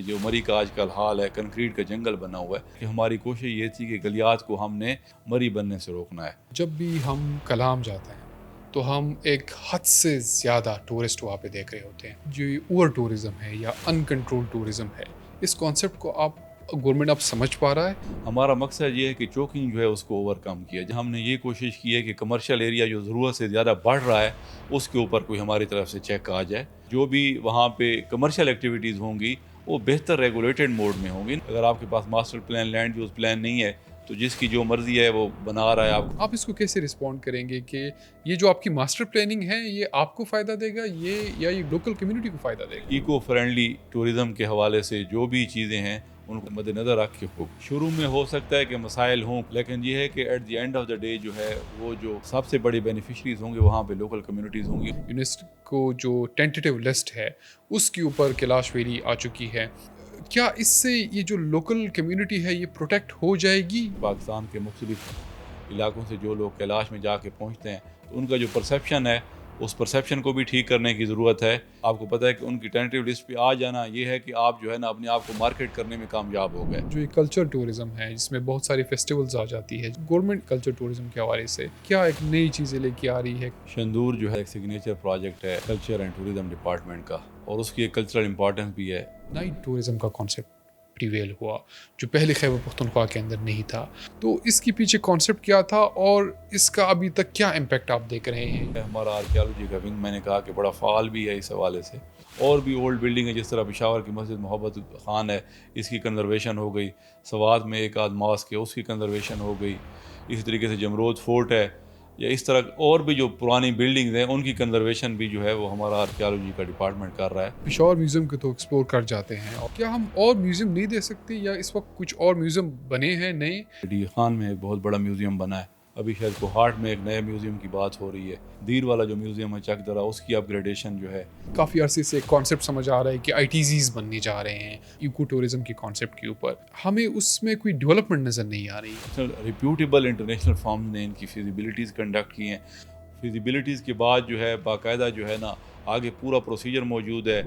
جو مری کا آج کل حال ہے، کنکریٹ کا جنگل بنا ہوا ہے، کہ ہماری کوشش یہ تھی کہ گلیات کو ہم نے مری بننے سے روکنا ہے۔ جب بھی ہم کلام جاتے ہیں تو ہم ایک حد سے زیادہ ٹورسٹ وہاں پہ دیکھ رہے ہوتے ہیں، جو اوور ٹورزم ہے یا ان کنٹرول ٹورزم ہے۔ اس کانسیپٹ کو گورنمنٹ اب سمجھ پا رہا ہے؟ ہمارا مقصد یہ ہے کہ چوکنگ جو ہے اس کو اوور کم کیا جائے۔ ہم نے یہ کوشش کی ہے کہ کمرشل ایریا جو ضرورت سے زیادہ بڑھ رہا ہے اس کے اوپر کوئی ہماری طرف سے چیک آ جائے۔ جو بھی وہاں پہ کمرشل ایکٹیویٹیز ہوں گی وہ بہتر ریگولیٹڈ موڈ میں ہوں گی۔ اگر آپ کے پاس master plan, land use plan نہیں ہے تو جس کی جو مرضی ہے وہ بنا رہا ہے۔ آپ اس کو کیسے رسپونڈ کریں گے کہ یہ جو آپ کی ماسٹر پلاننگ ہے یہ آپ کو فائدہ دے گا یا یہ لوکل کمیونٹی کو فائدہ دے گا؟ ایکو فرینڈلی ٹورزم کے حوالے سے جو بھی چیزیں ہیں ان کو مد نظر رکھ کے شروع میں ہو سکتا ہے کہ مسائل ہوں، لیکن یہ ہے کہ at the end of the day جو ہے وہ جو سب سے بڑی بینیفیشریز ہوں گے وہاں پہ لوکل کمیونٹیز ہوں گی۔ یونیسکو جو ٹینٹیٹیو لسٹ ہے اس کے اوپر کیلاش ویلی آ چکی ہے، کیا اس سے یہ جو لوکل کمیونٹی ہے یہ پروٹیکٹ ہو جائے گی؟ پاکستان کے مختلف علاقوں سے جو لوگ کیلاش میں جا کے پہنچتے ہیں تو ان کا جو پرسیپشن ہے اس پرسیپشن کو بھی ٹھیک کرنے کی ضرورت ہے۔ آپ کو پتہ ہے کہ ان کی ٹینٹیو لسٹ پہ آ جانا یہ ہے کہ آپ جو ہے نا اپنے آپ کو مارکیٹ کرنے میں کامیاب ہو گئے۔ جو یہ کلچر ٹورزم ہے جس میں بہت ساری فیسٹیولز آ جاتی ہے، گورنمنٹ کلچر ٹورزم کے حوالے سے کیا ایک نئی چیزیں لے کے آ رہی ہے؟ شندور جو ہے ایک سگنیچر پروجیکٹ ہے کلچر اینڈ ٹورزم ڈپارٹمنٹ کا، اور اس کی ایک کلچرل امپورٹنس بھی ہے۔ نائٹ ٹورزم کا کانسیپٹ پریویل ہوا جو پہلے خیبر پختونخوا کے اندر نہیں تھا، تو اس کے پیچھے کانسیپٹ کیا تھا اور اس کا ابھی تک کیا امپیکٹ آپ دیکھ رہے ہیں؟ ہمارا آرکیالوجی کا ونگ میں نے کہا کہ بڑا فعال بھی ہے اس حوالے سے، اور بھی اولڈ بلڈنگ ہے جس طرح پشاور کی مسجد محبت خان ہے، اس کی کنزرویشن ہو گئی۔ سوات میں ایک آدھ ماسک ہے اس کی کنزرویشن ہو گئی۔ اسی طریقے سے جمرود فورٹ ہے، یا اس طرح اور بھی جو پرانی بلڈنگز ہیں ان کی کنزرویشن بھی جو ہے وہ ہمارا آرکیالوجی کا ڈپارٹمنٹ کر رہا ہے۔ پشاور میوزیم کو تو ایکسپلور کر جاتے ہیں، اور کیا ہم اور میوزیم نہیں دے سکتے یا اس وقت کچھ اور میوزیم بنے ہیں نئے؟ ڈی خان میں ایک بہت بڑا میوزیم بنا ہے، ابھی شاید کوہاٹ میں ایک نئے میوزیم کی بات ہو رہی ہے۔ دیر والا جو میوزیم ہے چک درا اس کی اپ گریڈیشن جو ہے۔ کافی عرصے سے ایک کانسیپٹ سمجھ آ رہا ہے کہ ITZs بننے جا رہے ہیں ایکو ٹورزم کے کانسیپٹ کے اوپر، ہمیں اس میں کوئی ڈیولپمنٹ نظر نہیں آ رہی۔ ریپیوٹیبل انٹرنیشنل فارمز نے ان کی فیزیبلٹیز کنڈکٹ کی ہیں۔ فیزیبلٹیز کے بعد جو ہے باقاعدہ جو ہے نا آگے پورا پروسیجر موجود ہے۔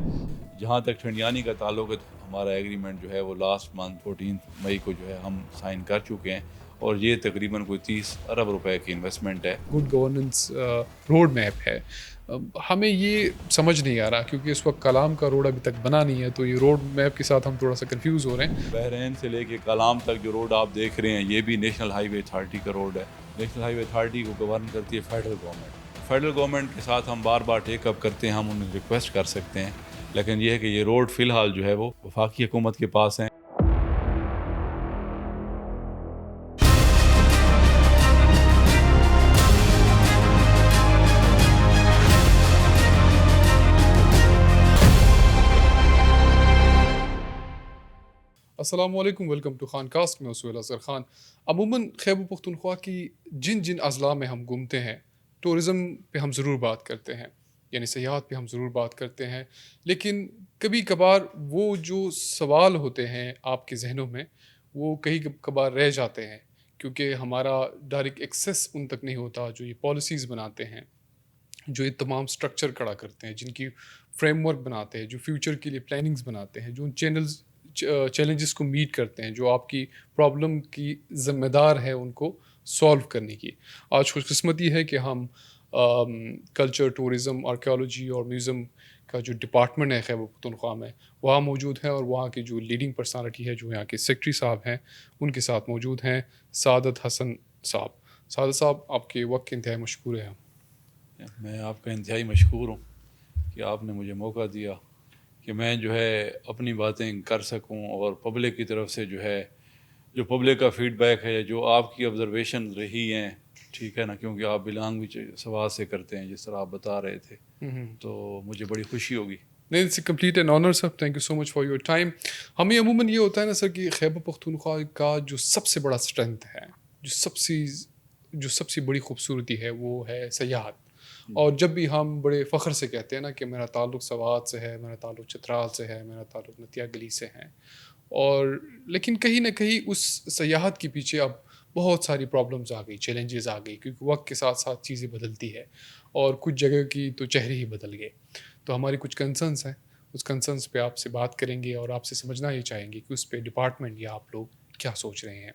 جہاں تک ٹھنڈیانی کا تعلق ہے ہمارا ایگریمنٹ جو ہے وہ لاسٹ منتھ 14 مئی کو جو ہے ہم سائن کر چکے ہیں، اور یہ تقریباً کوئی 30 ارب روپے کی انویسٹمنٹ ہے۔ گڈ گورننس روڈ میپ ہے، ہمیں یہ سمجھ نہیں آ رہا کیونکہ اس وقت کلام کا روڈ ابھی تک بنا نہیں ہے، تو یہ روڈ میپ کے ساتھ ہم تھوڑا سا کنفیوز ہو رہے ہیں۔ بحرین سے لے کے کلام تک جو روڈ آپ دیکھ رہے ہیں یہ بھی نیشنل ہائی وے اتھارٹی کا روڈ ہے۔ نیشنل ہائی وے اتھارٹی کو گورن کرتی ہے فیڈرل گورنمنٹ۔ فیڈرل گورنمنٹ کے ساتھ ہم بار بار ٹیک اپ کرتے ہیں، ہم انہیں ریکویسٹ کر سکتے ہیں، لیکن یہ ہے کہ یہ روڈ فی الحال جو ہے وہ وفاقی حکومت کے پاس ہیں۔ السلام علیکم، ویلکم ٹو خان کاسٹ میں سہیل اظہر خان۔ عموماً خیبر پختونخوا کی جن اضلاع میں ہم گھومتے ہیں ٹورزم پہ ہم ضرور بات کرتے ہیں، یعنی سیاحت پہ ہم ضرور بات کرتے ہیں، لیکن کبھی کبھار وہ جو سوال ہوتے ہیں آپ کے ذہنوں میں وہ کہیں کبھار رہ جاتے ہیں، کیونکہ ہمارا ڈائریکٹ ایکسیس ان تک نہیں ہوتا جو یہ پالیسیز بناتے ہیں، جو یہ تمام سٹرکچر کھڑا کرتے ہیں، جن کی فریم ورک بناتے ہیں، جو فیوچر کے لیے پلاننگز بناتے ہیں، جو ان چیلنجز کو میٹ کرتے ہیں، جو آپ کی پرابلم کی ذمہ دار ہے ان کو سولو کرنے کی۔ آج خوش قسمتی ہے کہ ہم کلچر، ٹورزم، آرکیالوجی اور میوزیم کا جو ڈپارٹمنٹ ہے خیبر پختونخوا میں وہاں موجود ہے، اور وہاں کی جو لیڈنگ پرسنالٹی ہے جو یہاں کے سیکرٹری صاحب ہیں ان کے ساتھ موجود ہیں، سعادت حسن صاحب۔ سعادت صاحب، آپ کے وقت کے انتہائی مشکور ہیں۔ میں آپ کا انتہائی مشکور ہوں کہ آپ نے مجھے موقع دیا کہ میں جو ہے اپنی باتیں کر سکوں، اور پبلک کی طرف سے جو ہے جو پبلک کا فیڈ بیک ہے، جو آپ کی آبزرویشن رہی ہیں، ٹھیک ہے نا، کیونکہ آپ بلانگ بھی سوات سے کرتے ہیں جس طرح آپ بتا رہے تھے، تو مجھے بڑی خوشی ہوگی۔ نہیں، it's a complete an honour sir, thank you so much for your time. ہمیں عموماً یہ ہوتا ہے نا سر کہ خیبر پختونخوا کا جو سب سے بڑا اسٹرینتھ ہے، جو سب سے بڑی خوبصورتی ہے وہ ہے سیاحت، اور جب بھی ہم بڑے فخر سے کہتے ہیں نا کہ میرا تعلق سوات سے ہے، میرا تعلق چترال سے ہے، میرا تعلق نتیا گلی سے ہے، اور لیکن کہیں نہ کہیں اس سیاحت کے پیچھے اب بہت ساری پرابلمز آ گئی، چیلنجز آ گئی، کیونکہ وقت کے ساتھ ساتھ چیزیں بدلتی ہے، اور کچھ جگہ کی تو چہرے ہی بدل گئے۔ تو ہماری کچھ کنسرنس ہیں، اس کنسرنس پہ آپ سے بات کریں گے اور آپ سے سمجھنا یہ چاہیں گے کہ اس پہ ڈپارٹمنٹ یا آپ لوگ کیا سوچ رہے ہیں۔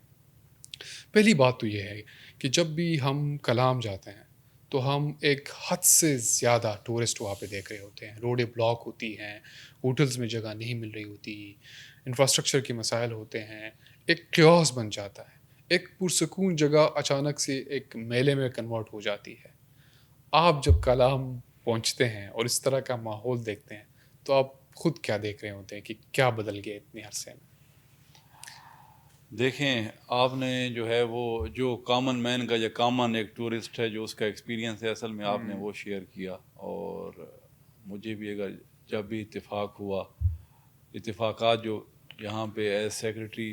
پہلی بات تو یہ ہے کہ جب بھی ہم کلام جاتے ہیں تو ہم ایک حد سے زیادہ ٹورسٹ وہاں پہ دیکھ رہے ہوتے ہیں، روڈیں بلاک ہوتی ہیں، ہوٹلز میں جگہ نہیں مل رہی ہوتی، انفراسٹرکچر کے مسائل ہوتے ہیں، ایک کیوس بن جاتا ہے، ایک پرسکون جگہ اچانک سے ایک میلے میں کنورٹ ہو جاتی ہے۔ آپ جب کلام پہنچتے ہیں اور اس طرح کا ماحول دیکھتے ہیں تو آپ خود کیا دیکھ رہے ہوتے ہیں کہ کیا بدل گیا اتنے عرصے میں؟ دیکھیں، آپ نے جو ہے وہ جو کامن مین کا یا کامن ایک ٹورسٹ ہے جو اس کا ایکسپیرینس ہے، اصل میں آپ نے وہ شیئر کیا، اور مجھے بھی اگر جب بھی اتفاق ہوا، اتفاقات جو یہاں پہ ایز سیکرٹری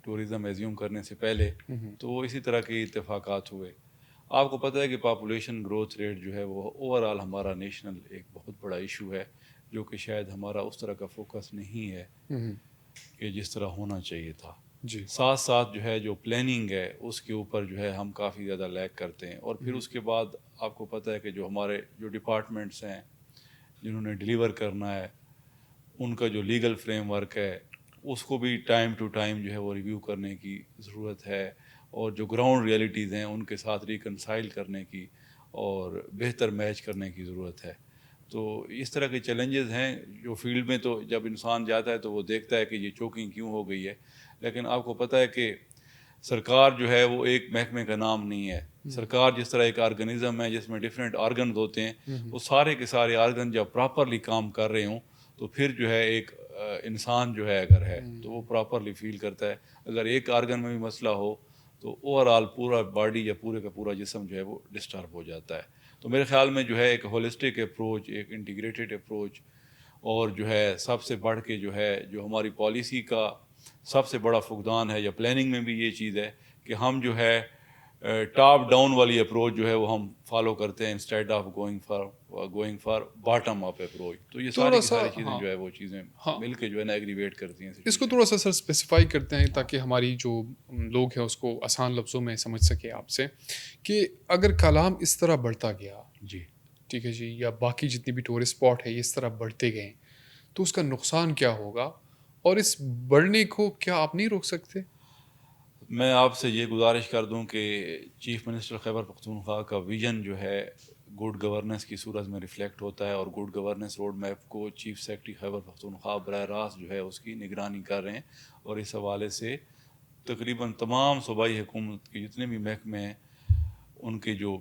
ٹورزم ایزیوم کرنے سے پہلے تو وہ اسی طرح کے اتفاقات ہوئے۔ آپ کو پتہ ہے کہ پاپولیشن گروتھ ریٹ جو ہے وہ اوور آل ہمارا نیشنل ایک بہت بڑا ایشو ہے، جو کہ شاید ہمارا اس طرح کا فوکس نہیں ہے کہ جس طرح ہونا چاہیے تھا۔ جی ساتھ ساتھ جو ہے جو پلاننگ ہے اس کے اوپر جو ہے ہم کافی زیادہ لیک کرتے ہیں، اور پھر اس کے بعد آپ کو پتہ ہے کہ جو ہمارے جو ڈپارٹمنٹس ہیں جنہوں نے ڈیلیور کرنا ہے، ان کا جو لیگل فریم ورک ہے اس کو بھی ٹائم ٹو ٹائم جو ہے وہ ریویو کرنے کی ضرورت ہے، اور جو گراؤنڈ ریئلٹیز ہیں ان کے ساتھ ریکنسائل کرنے کی اور بہتر میچ کرنے کی ضرورت ہے۔ تو اس طرح کے چیلنجز ہیں جو فیلڈ میں، تو جب انسان جاتا ہے تو وہ دیکھتا ہے کہ یہ چوکنگ کیوں ہو گئی ہے، لیکن آپ کو پتہ ہے کہ سرکار جو ہے وہ ایک محکمے کا نام نہیں ہے۔ سرکار جس طرح ایک آرگنزم ہے جس میں ڈفرینٹ آرگنز ہوتے ہیں، وہ سارے کے سارے آرگن جب پراپرلی کام کر رہے ہوں تو پھر جو ہے ایک انسان جو ہے اگر ہے تو وہ پراپرلی فیل کرتا ہے۔ اگر ایک آرگن میں بھی مسئلہ ہو تو اوور آل پورا باڈی یا پورے کا پورا جسم جو ہے وہ ڈسٹرب ہو جاتا ہے۔ تو میرے خیال میں جو ہے ایک ہولسٹک اپروچ، ایک انٹیگریٹڈ اپروچ، اور جو ہے سب سے بڑھ کے جو ہے جو ہماری پالیسی کا سب سے بڑا فقدان ہے، یا پلاننگ میں بھی یہ چیز ہے کہ ہم جو ہے ٹاپ ڈاؤن والی اپروچ جو ہے وہ ہم فالو کرتے ہیں instead of going for bottom up approach. تو یہ ساری تھوڑا کی سا ساری چیزیں ہاں جو ہے وہ چیزیں ہاں مل کے جو ہے نا ایگریویٹ کرتی ہیں اس کو سچویشن۔ تھوڑا سا سر اسپیسیفائی کرتے ہیں تاکہ ہماری جو لوگ ہیں اس کو آسان لفظوں میں سمجھ سکے آپ سے کہ اگر کلام اس طرح بڑھتا گیا، جی، ٹھیک ہے جی، یا باقی جتنی بھی ٹورسٹ اسپاٹ ہے یہ اس طرح بڑھتے گئے تو اس کا نقصان کیا ہوگا، اور اس بڑھنے کو کیا آپ نہیں روک سکتے؟ میں آپ سے یہ گزارش کر دوں کہ چیف منسٹر خیبر پختونخوا کا ویژن جو ہے گڈ گورننس کی صورت میں ریفلیکٹ ہوتا ہے، اور گڈ گورننس روڈ میپ کو چیف سیکرٹری خیبر پختونخوا براہ راست جو ہے اس کی نگرانی کر رہے ہیں، اور اس حوالے سے تقریباً تمام صوبائی حکومت کے جتنے بھی محکمے ہیں ان کے جو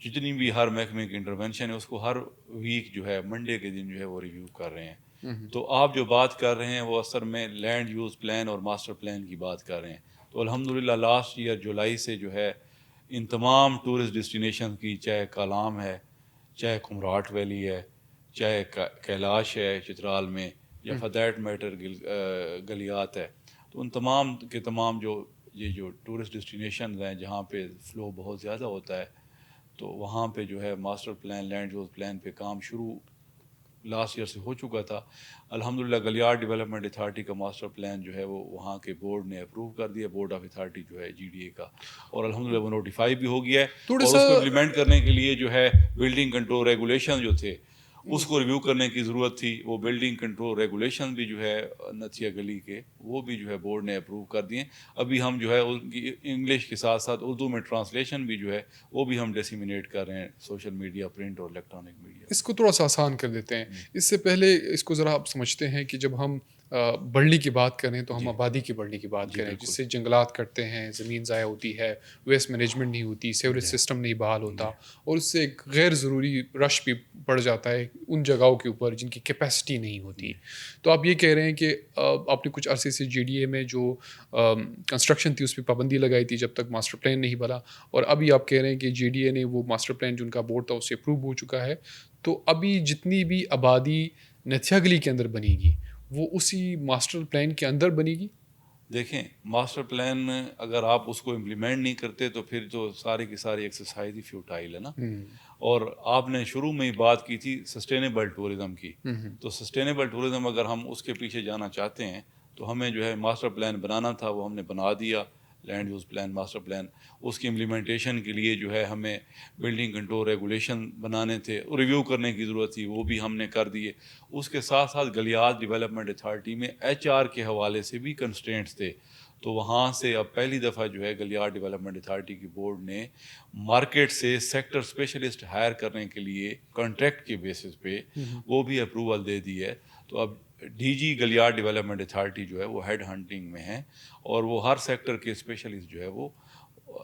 جتنی بھی ہر محکمے کی انٹرونشن ہے اس کو ہر ویک جو ہے منڈے کے دن جو ہے وہ ریویو کر رہے ہیں۔ تو آپ جو بات کر رہے ہیں وہ اثر میں لینڈ یوز پلان اور ماسٹر پلان کی بات کر رہے ہیں۔ تو الحمدللہ لاسٹ ایئر جولائی سے جو ہے ان تمام ٹورسٹ ڈسٹینیشن کی، چاہے کالام ہے، چاہے کمراٹ ویلی ہے، چاہے کیلاش ہے چترال میں، یا فار دیٹ میٹر گلیات ہے، تو ان تمام کے تمام جو یہ جو ٹورسٹ ڈسٹینیشنز ہیں جہاں پہ فلو بہت زیادہ ہوتا ہے، تو وہاں پہ جو ہے master plan, land use plan پہ کام شروع لاسٹ ایئر سے ہو چکا تھا۔ الحمدللہ گلیار ڈیولپمنٹ اتھارٹی کا ماسٹر پلان جو ہے وہ وہاں کے بورڈ نے اپروو کر دیا، بورڈ آف اتھارٹی جو ہے GDA کا، اور الحمدللہ وہ نوٹیفائی بھی ہو گیا ہے، تھوڑے اور سا اس کو امپلیمنٹ کرنے کے لیے جو ہے بلڈنگ کنٹرول ریگولیشن جو تھے اس کو ریویو کرنے کی ضرورت تھی۔ وہ بلڈنگ کنٹرول ریگولیشن بھی جو ہے نتھیا گلی کے وہ بھی جو ہے بورڈ نے اپروو کر دیے۔ ابھی ہم جو ہے ان کی انگلش کے ساتھ ساتھ اردو میں ٹرانسلیشن بھی جو ہے وہ بھی ہم ڈیسیمینیٹ کر رہے ہیں سوشل میڈیا، پرنٹ اور الیکٹرانک میڈیا۔ اس کو تھوڑا سا آسان کر دیتے ہیں، اس سے پہلے اس کو ذرا آپ سمجھتے ہیں کہ جب ہم بڑھنے کی بات کریں تو ہم آبادی کی بڑھنے کی بات جی کریں، بالکل جس سے جنگلات کٹتے ہیں، زمین ضائع ہوتی ہے، ویسٹ مینجمنٹ نہیں ہوتی، سیوریج سسٹم نہیں بحال ہوتا، اور اس سے ایک غیر ضروری رش بھی پڑ جاتا ہے ان جگہوں کے اوپر جن کی کیپیسٹی نہیں ہوتی۔ تو آپ یہ کہہ رہے ہیں کہ آپ نے کچھ عرصے سے GDA میں جو کنسٹرکشن تھی اس پہ پابندی لگائی تھی جب تک ماسٹر پلان نہیں بنا، اور ابھی آپ کہہ رہے ہیں کہ GDA نے وہ ماسٹر پلان جو ان کا بورڈ تھا اس سے اپروو ہو چکا ہے، تو ابھی جتنی بھی آبادی نتھیا گلی کے اندر بنے گی وہ اسی ماسٹر پلان کے اندر بنے گی؟ دیکھیں، ماسٹر پلان اگر آپ اس کو امپلیمنٹ نہیں کرتے تو پھر تو ساری کی ساری ایکسرسائز ہی فیوٹائل ہے نا۔ اور آپ نے شروع میں ہی بات کی تھی سسٹینیبل ٹورزم کی، تو سسٹینیبل ٹورزم اگر ہم اس کے پیچھے جانا چاہتے ہیں تو ہمیں جو ہے ماسٹر پلان بنانا تھا، وہ ہم نے بنا دیا، land use plan master plan, اس کی امپلیمنٹیشن کے لیے جو ہے ہمیں بلڈنگ کنٹرول ریگولیشن بنانے تھے، ریویو کرنے کی ضرورت تھی، وہ بھی ہم نے کر دیے. اس کے ساتھ ساتھ گلیات ڈیولپمنٹ اتھارٹی میں HR کے حوالے سے بھی کنسٹرینٹس تھے. تو وہاں سے اب پہلی دفعہ جو ہے گلیات ڈیولپمنٹ اتھارٹی کی بورڈ نے مارکیٹ سے سیکٹر اسپیشلسٹ ہائر کرنے کے لیے کانٹریکٹ کے بیسس پہ وہ بھی اپروول دے دی ہے. تو اب DG گلیات ڈیولپمنٹ اتھارٹی جو ہے وہ ہیڈ ہنٹنگ میں ہے اور وہ ہر سیکٹر کے اسپیشلسٹ جو ہے وہ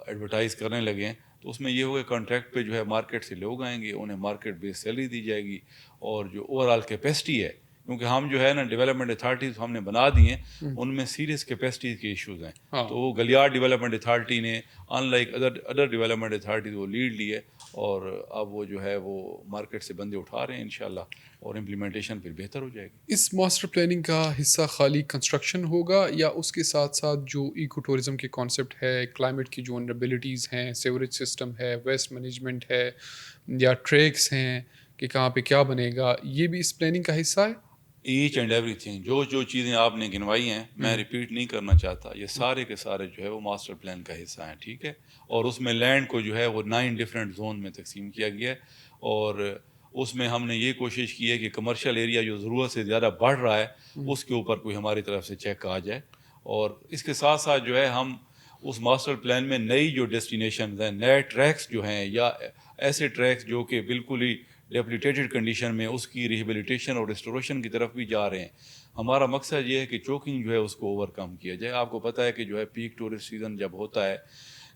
ایڈورٹائز کرنے لگے ہیں. تو اس میں یہ ہوگا کانٹریکٹ پہ جو ہے مارکیٹ سے لوگ آئیں گے، انہیں مارکیٹ بیس سیلری دی جائے گی، اور جو اوور آل کیپیسٹی ہے، کیونکہ ہم جو ہے نا ڈیولپمنٹ اتھارٹیز ہم نے بنا دی ہیں، ان میں سیریس کیپیسٹی کے ایشوز ہیں. تو وہ گلیات ڈیولپمنٹ اتھارٹی نے in like other development authorities وہ لیڈ لی ہے، اور اب وہ جو ہے وہ مارکیٹ سے بندے اٹھا رہے ہیں انشاءاللہ، اور امپلیمنٹیشن پھر بہتر ہو جائے گی. اس ماسٹر پلاننگ کا حصہ خالی کنسٹرکشن ہوگا یا اس کے ساتھ ساتھ جو ایکو ٹورزم کے کانسیپٹ ہے، کلائمیٹ کی جو ونربلٹیز ہیں، سیوریج سسٹم ہے، ویسٹ مینجمنٹ ہے، یا ٹریکس ہیں کہ کہاں پہ کیا بنے گا، یہ بھی اس پلاننگ کا حصہ ہے؟ ایچ اینڈ ایوری تھنگ، جو چیزیں آپ نے گنوائی ہیں، میں ریپیٹ نہیں کرنا چاہتا، یہ سارے کے سارے جو ہے وہ ماسٹر پلان کا حصہ ہیں. ٹھیک ہے، اور اس میں لینڈ کو جو ہے وہ 9 ڈفرینٹ زون میں تقسیم کیا گیا ہے، اور اس میں ہم نے یہ کوشش کی ہے کہ کمرشل ایریا جو ضرورت سے زیادہ بڑھ رہا ہے اس کے اوپر کوئی ہماری طرف سے چیک آ جائے. اور اس کے ساتھ ساتھ جو ہے ہم اس ماسٹر پلان میں نئی جو ڈیسٹینیشنز ہیں، نئے ٹریکس جو ہیں، یا ایسے ٹریکس جو کہ بالکل ہی ڈیپلیٹیٹڈ کنڈیشن میں، اس کی ریہیبلیٹیشن اور ریسٹوریشن کی طرف بھی جا رہے ہیں. ہمارا مقصد یہ ہے کہ چوکنگ جو ہے اس کو اوور کم کیا جائے. آپ کو پتہ ہے کہ جو ہے پیک ٹورسٹ سیزن جب ہوتا ہے،